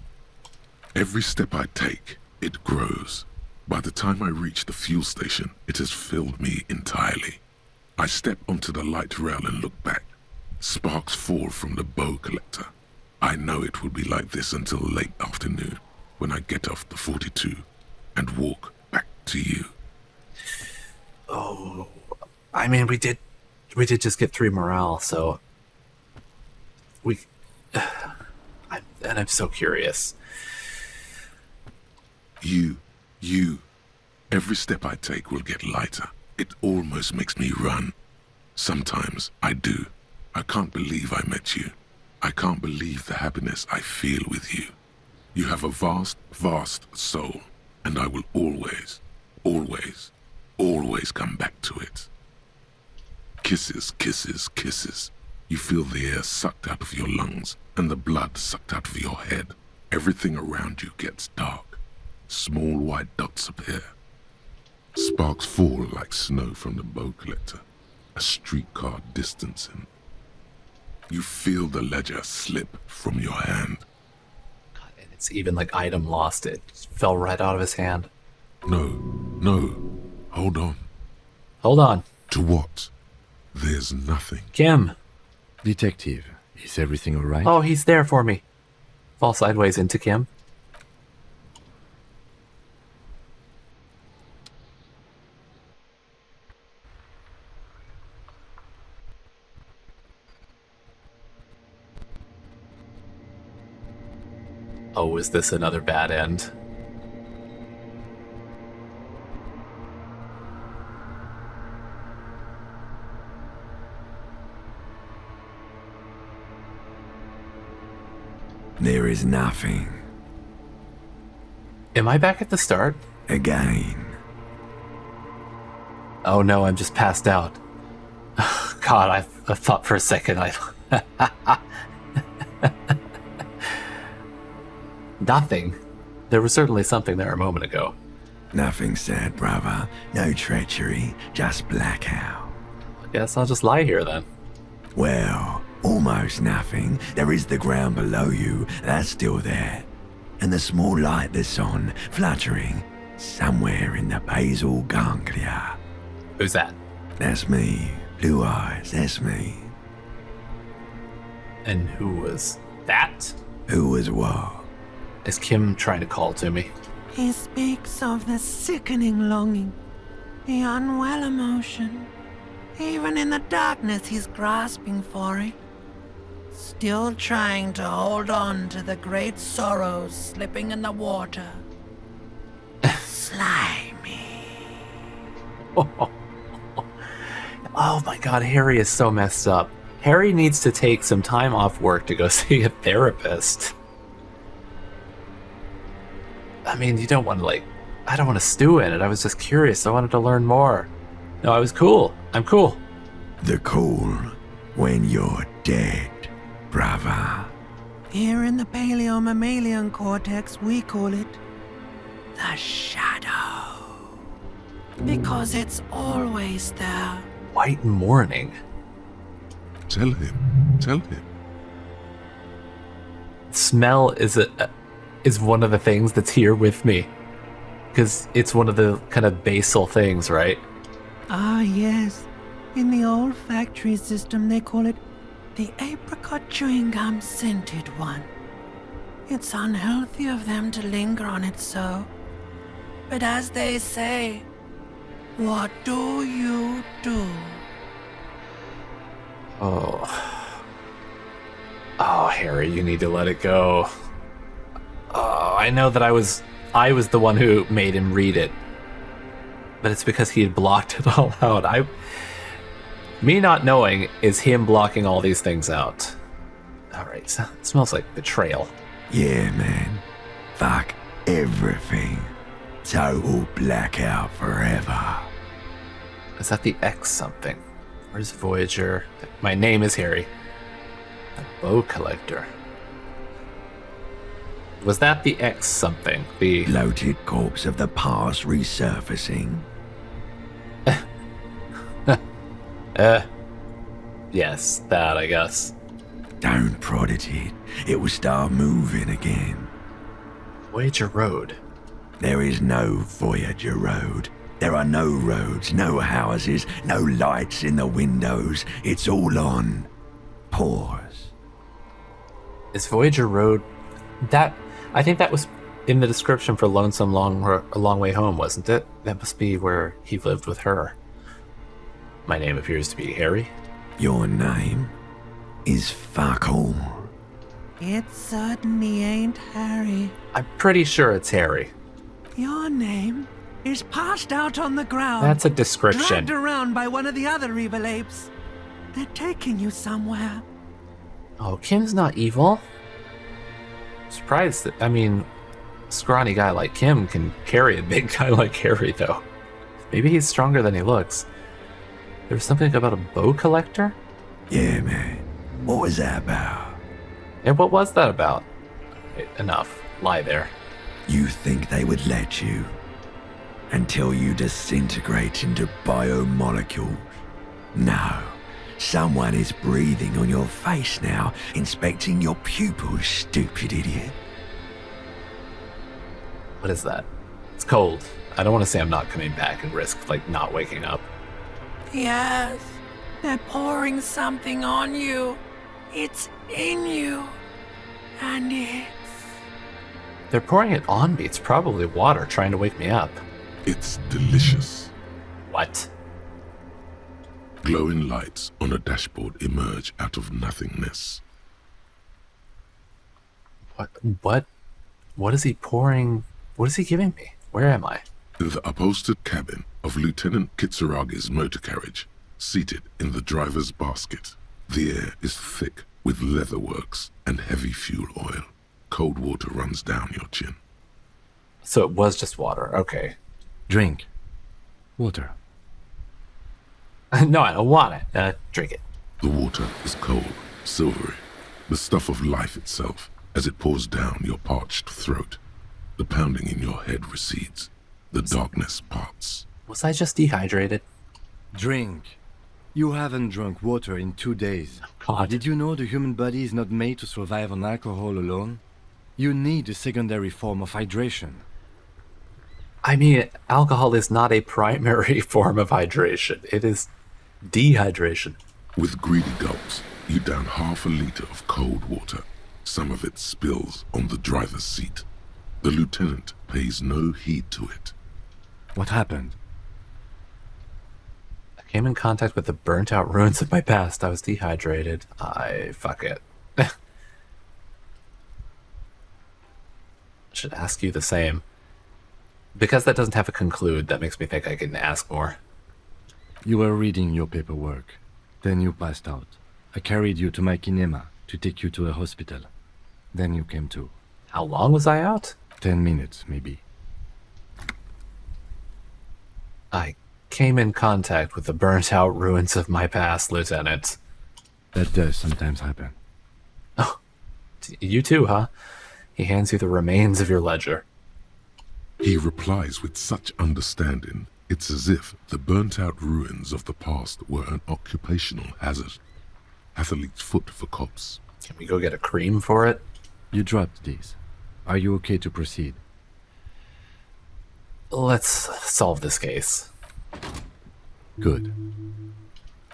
Every step I take, it grows. By the time I reach the fuel station, it has filled me entirely. I step onto the light rail and look back. Sparks fall from the bow collector. I know it will be like this until late afternoon, when I get off the 42 and walk back to you. Oh, I mean, we did just get 3 morale, so I'm so curious. You. Every step I take will get lighter. It almost makes me run. Sometimes I do. I can't believe I met you. I can't believe the happiness I feel with you. You have a vast, vast soul, and I will always, always, always come back to it. Kisses, kisses, kisses. You feel the air sucked out of your lungs and the blood sucked out of your head. Everything around you gets dark. Small white dots appear. Sparks fall like snow from the bow collector, a streetcar distancing. You feel the ledger slip from your hand. God, and it's even like item lost. It just fell right out of his hand. No, hold on. Hold on. To what? There's nothing. Kim. Detective, is everything all right? Oh, he's there for me. Fall sideways into Kim. Oh, is this another bad end? There is nothing. Am I back at the start? Again. Oh no, I'm just passed out. God, I thought for a second Nothing. There was certainly something there a moment ago. Nothing said, brother. No treachery, just blackout. I guess I'll just lie here then. Well, almost nothing. There is the ground below you. That's still there. And the small light that's on, fluttering, somewhere in the basal ganglia. Who's that? That's me. Blue eyes, that's me. And who was that? Who was what? Is Kim trying to call to me? He speaks of the sickening longing, the unwell emotion. Even in the darkness, he's grasping for it. Still trying to hold on to the great sorrows slipping in the water. Slimy. Oh my god, Harry is so messed up. Harry needs to take some time off work to go see a therapist. I mean, you don't want to, I don't want to stew in it. I was just curious. I wanted to learn more. No, I was cool. I'm cool. The cool when you're dead, brother. Here in the paleo-mammalian cortex, we call it the shadow. Because it's always there. White mourning. Tell him. Smell is one of the things that's here with me. Because it's one of the kind of basal things, right? Ah, yes. In the olfactory system, they call it the apricot chewing gum scented one. It's unhealthy of them to linger on it so. But as they say, what do you do? Oh, Oh, Harry, you need to let it go. Oh, I know that I was the one who made him read it. But it's because he had blocked it all out. Me not knowing is him blocking all these things out. Alright, so it smells like betrayal. Yeah, man. Fuck everything. Total blackout forever. Is that the X something? Where's Voyager? My name is Harry. A bow collector. Was that the X something? The Bloated corpse of the past resurfacing. yes, that I guess. Don't prod at it. It will start moving again. Voyager Road. There is no Voyager Road. There are no roads, no houses, no lights in the windows. It's all on pause. Is Voyager Road that? I think that was in the description for Lonesome A Long Way Home, wasn't it? That must be where he lived with her. My name appears to be Harry. Your name is fuck all. It certainly ain't Harry. I'm pretty sure it's Harry. Your name is passed out on the ground. That's a description. Dragged around by one of the other evil apes. They're taking you somewhere. Oh, Kim's not evil. Surprised that, scrawny guy like Kim can carry a big guy like Harry, though. Maybe he's stronger than he looks. There was something about a bow collector? Yeah, man. What was that about? And what was that about? Enough. Lie there. You think they would let you? Until you disintegrate into biomolecules? No. Someone is breathing on your face now, inspecting your pupils, stupid idiot. What is that? It's cold. I don't want to say I'm not coming back and risk, not waking up. Yes, they're pouring something on you. It's in you. And They're pouring it on me. It's probably water trying to wake me up. It's delicious. What? Glowing lights on a dashboard emerge out of nothingness. What is he pouring? What is he giving me? Where am I? In the upholstered cabin of Lieutenant Kitsuragi's motor carriage, seated in the driver's basket. The air is thick with leatherworks and heavy fuel oil. Cold water runs down your chin. So it was just water. Okay. Drink. Water. No, I don't want it. Drink it. The water is cold, silvery, the stuff of life itself, as it pours down your parched throat. The pounding in your head recedes. The darkness parts. Was I just dehydrated? Drink. You haven't drunk water in 2 days. God. Did you know the human body is not made to survive on alcohol alone? You need a secondary form of hydration. Alcohol is not a primary form of hydration. It is dehydration. With greedy gulps, you down half a liter of cold water. Some of it spills on the driver's seat. The lieutenant pays no heed to it. What happened? I came in contact with the burnt-out ruins of my past. I was dehydrated. Fuck it. Should ask you the same. Because that doesn't have a conclude, that makes me think I can ask more. You were reading your paperwork. Then you passed out. I carried you to my kinema to take you to a hospital. Then you came to. How long was I out? 10 minutes, maybe. I came in contact with the burnt-out ruins of my past, Lieutenant. That does sometimes happen. Oh, you too, huh? He hands you the remains of your ledger. He replies with such understanding, it's as if the burnt-out ruins of the past were an occupational hazard. Athlete's foot for cops. Can we go get a cream for it? You dropped these. Are you okay to proceed? Let's solve this case. Good.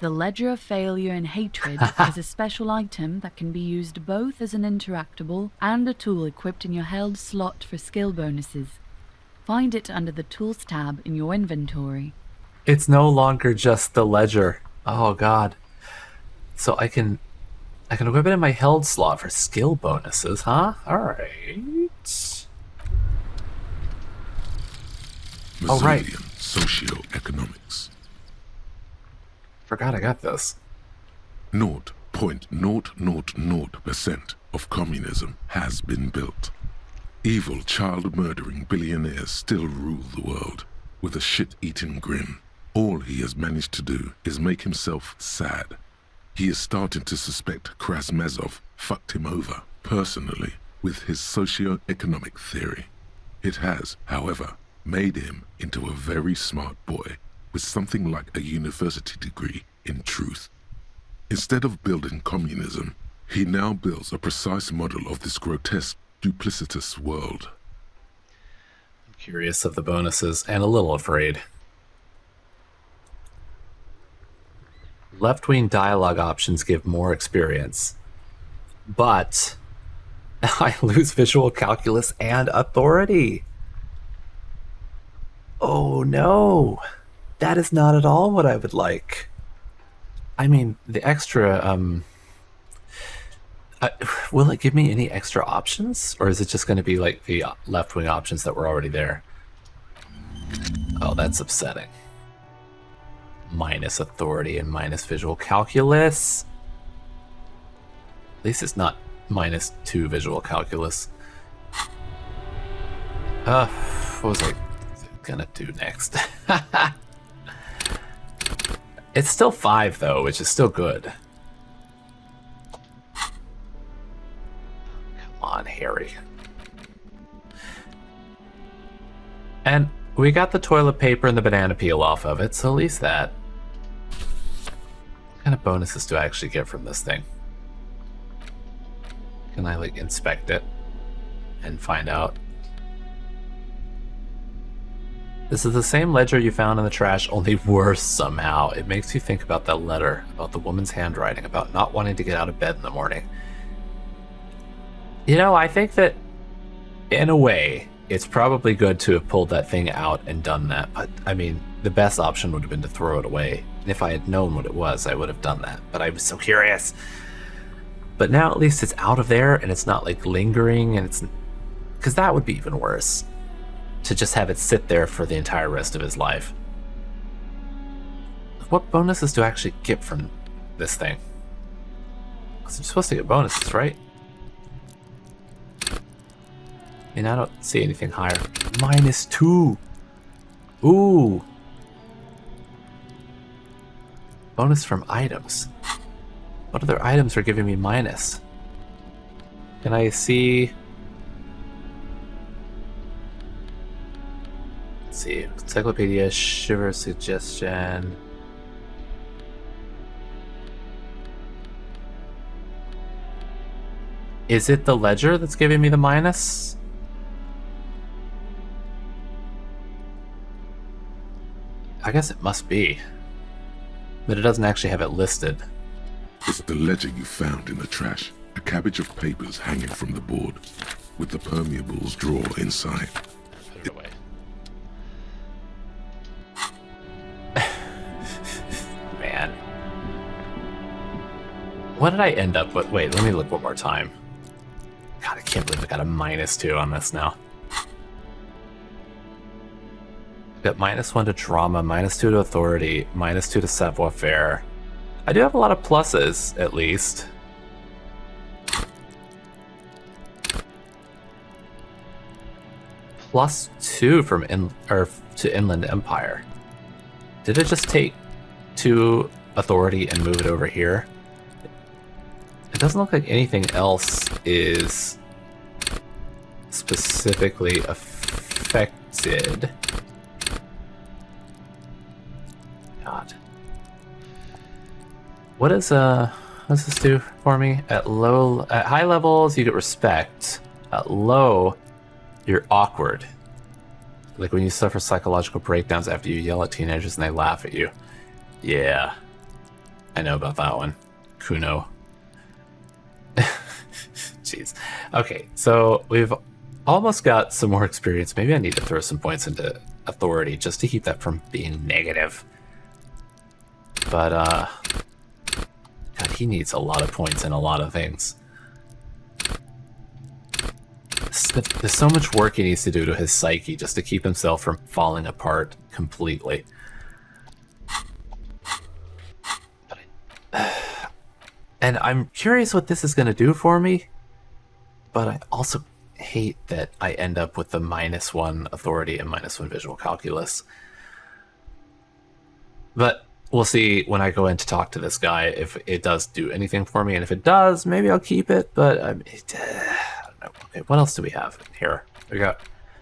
The Ledger of Failure and Hatred is a special item that can be used both as an interactable and a tool equipped in your held slot for skill bonuses. Find it under the Tools tab in your inventory. It's no longer just the ledger. Oh god. So I can I can equip it in my held slot for skill bonuses, huh? Alright. Oh, right. Mazovian Socioeconomics. Forgot I got this. 0.000% of communism has been built. Evil, child-murdering billionaires still rule the world with a shit-eating grin. All he has managed to do is make himself sad. He is starting to suspect Krasmazov fucked him over, personally, with his socio-economic theory. It has, however, made him into a very smart boy with something like a university degree in truth. Instead of building communism, he now builds a precise model of this grotesque, duplicitous world. I'm curious of the bonuses and a little afraid. Left-wing dialogue options give more experience, but I lose visual calculus and authority. Oh no, that is not at all what I would like. I mean, the extra, will it give me any extra options? Or is it just going to be like the left-wing options that were already there? Oh, that's upsetting. Minus authority and minus visual calculus. At least it's not -2 visual calculus. What was I gonna do next? It's still 5 though, which is still good. Come on, Harry. And we got the toilet paper and the banana peel off of it, so at least that. What kind of bonuses do I actually get from this thing? Can I, like, inspect it and find out? This is the same ledger you found in the trash, only worse somehow. It makes you think about that letter, about the woman's handwriting, about not wanting to get out of bed in the morning. You know, I think that, in a way, it's probably good to have pulled that thing out and done that. But, I mean, the best option would have been to throw it away. And if I had known what it was, I would have done that. But I was so curious. But now at least it's out of there, and it's not, like, lingering, and it's... Because that would be even worse. To just have it sit there for the entire rest of his life. What bonuses do I actually get from this thing? Because I'm supposed to get bonuses, right? And I don't see anything higher. -2! Ooh! Bonus from items. What other items are giving me minus? Can I see... Let's see. Encyclopedia, Shiver Suggestion. Is it the ledger that's giving me the minus? I guess it must be. But it doesn't actually have it listed. It's the ledger you found in the trash. A cabbage of papers hanging from the board, with the permeables drawer inside. Put it away. Man. What did I end up with? Wait, let me look one more time. God, I can't believe I got a -2 on this now. Got -1 to drama, -2 to authority, -2 to savoir-faire. I do have a lot of pluses, at least. +2 from to Inland Empire. Did it just take 2 authority and move it over here? It doesn't look like anything else is specifically affected. God. What does this do for me? At high levels you get respect. At low, you're awkward. Like when you suffer psychological breakdowns after you yell at teenagers and they laugh at you. Yeah. I know about that one. Kuno. Jeez. Okay, so we've almost got some more experience. Maybe I need to throw some points into authority just to keep that from being negative. But, God, he needs a lot of points in a lot of things. There's so much work he needs to do to his psyche just to keep himself from falling apart completely. And I'm curious what this is going to do for me, but I also hate that I end up with the -1 authority and -1 visual calculus. But we'll see when I go in to talk to this guy if it does do anything for me, and if it does, maybe I'll keep it, but I don't know. Okay, what else do we have here? We got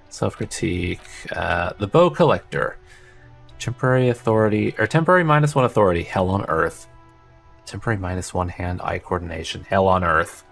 self-critique, the bow collector, temporary authority, or temporary -1 authority, hell on earth. Temporary -1 hand-eye coordination, hell on earth.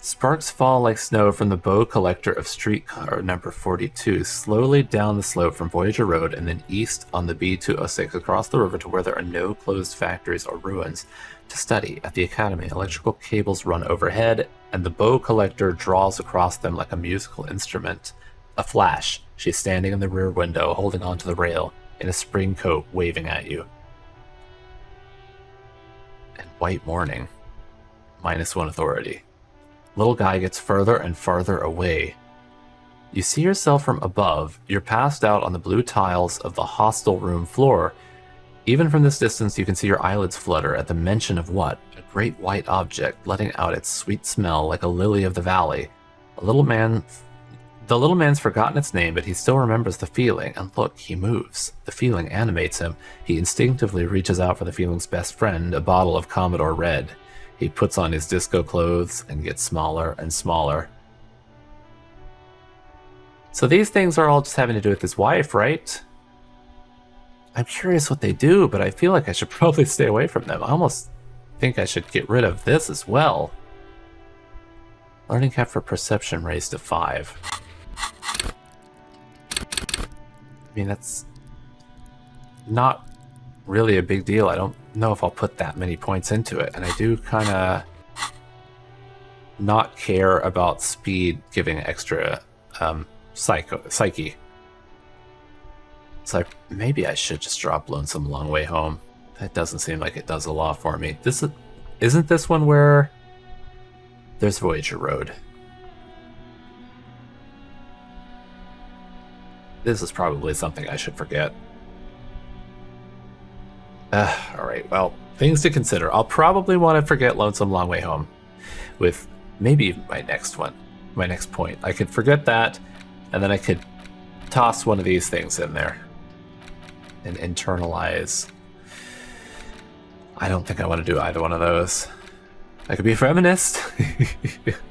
Sparks fall like snow from the bow collector of streetcar number 42, slowly down the slope from Voyager Road and then east on the B206 across the river to where there are no closed factories or ruins. To study at the Academy, electrical cables run overhead, and the bow collector draws across them like a musical instrument. A flash. She's standing in the rear window, holding onto the rail, in a spring coat, waving at you. And white morning. -1 authority. Little guy gets further and farther away. You see yourself from above. You're passed out on the blue tiles of the hostel room floor. Even from this distance, you can see your eyelids flutter at the mention of what? A great white object, letting out its sweet smell like a lily of the valley. The little man's forgotten its name, but he still remembers the feeling. And look, he moves. The feeling animates him. He instinctively reaches out for the feeling's best friend, a bottle of Commodore Red. He puts on his disco clothes and gets smaller and smaller. So these things are all just having to do with his wife, right? I'm curious what they do, but I feel like I should probably stay away from them. I almost think I should get rid of this as well. Learning cap for perception raised to 5. I mean, that's not really a big deal. I don't know if I'll put that many points into it, and I do kind of not care about speed giving extra psyche. So maybe I should just drop Lonesome Long Way Home. That doesn't seem like it does a lot for me. Isn't this one where there's Voyager Road? This is probably something I should forget. Alright, well, things to consider. I'll probably want to forget Lonesome Long Way Home with maybe my next one, my next point. I could forget that, and then I could toss one of these things in there and internalize. I don't think I want to do either one of those. I could be a feminist.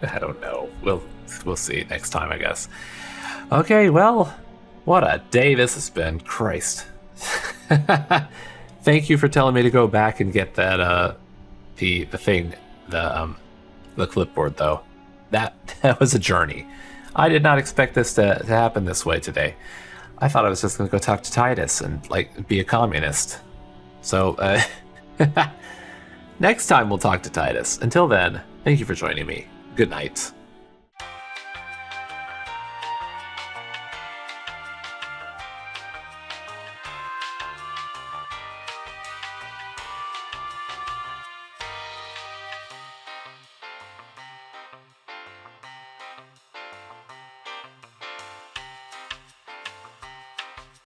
I don't know. We'll see next time, I guess. Okay, well, what a day this has been. Christ. Thank you for telling me to go back and get that the clipboard though. That was a journey. I did not expect this to happen this way today. I thought I was just going to go talk to Titus and like be a communist. So next time we'll talk to Titus. Until then, thank you for joining me. Good night.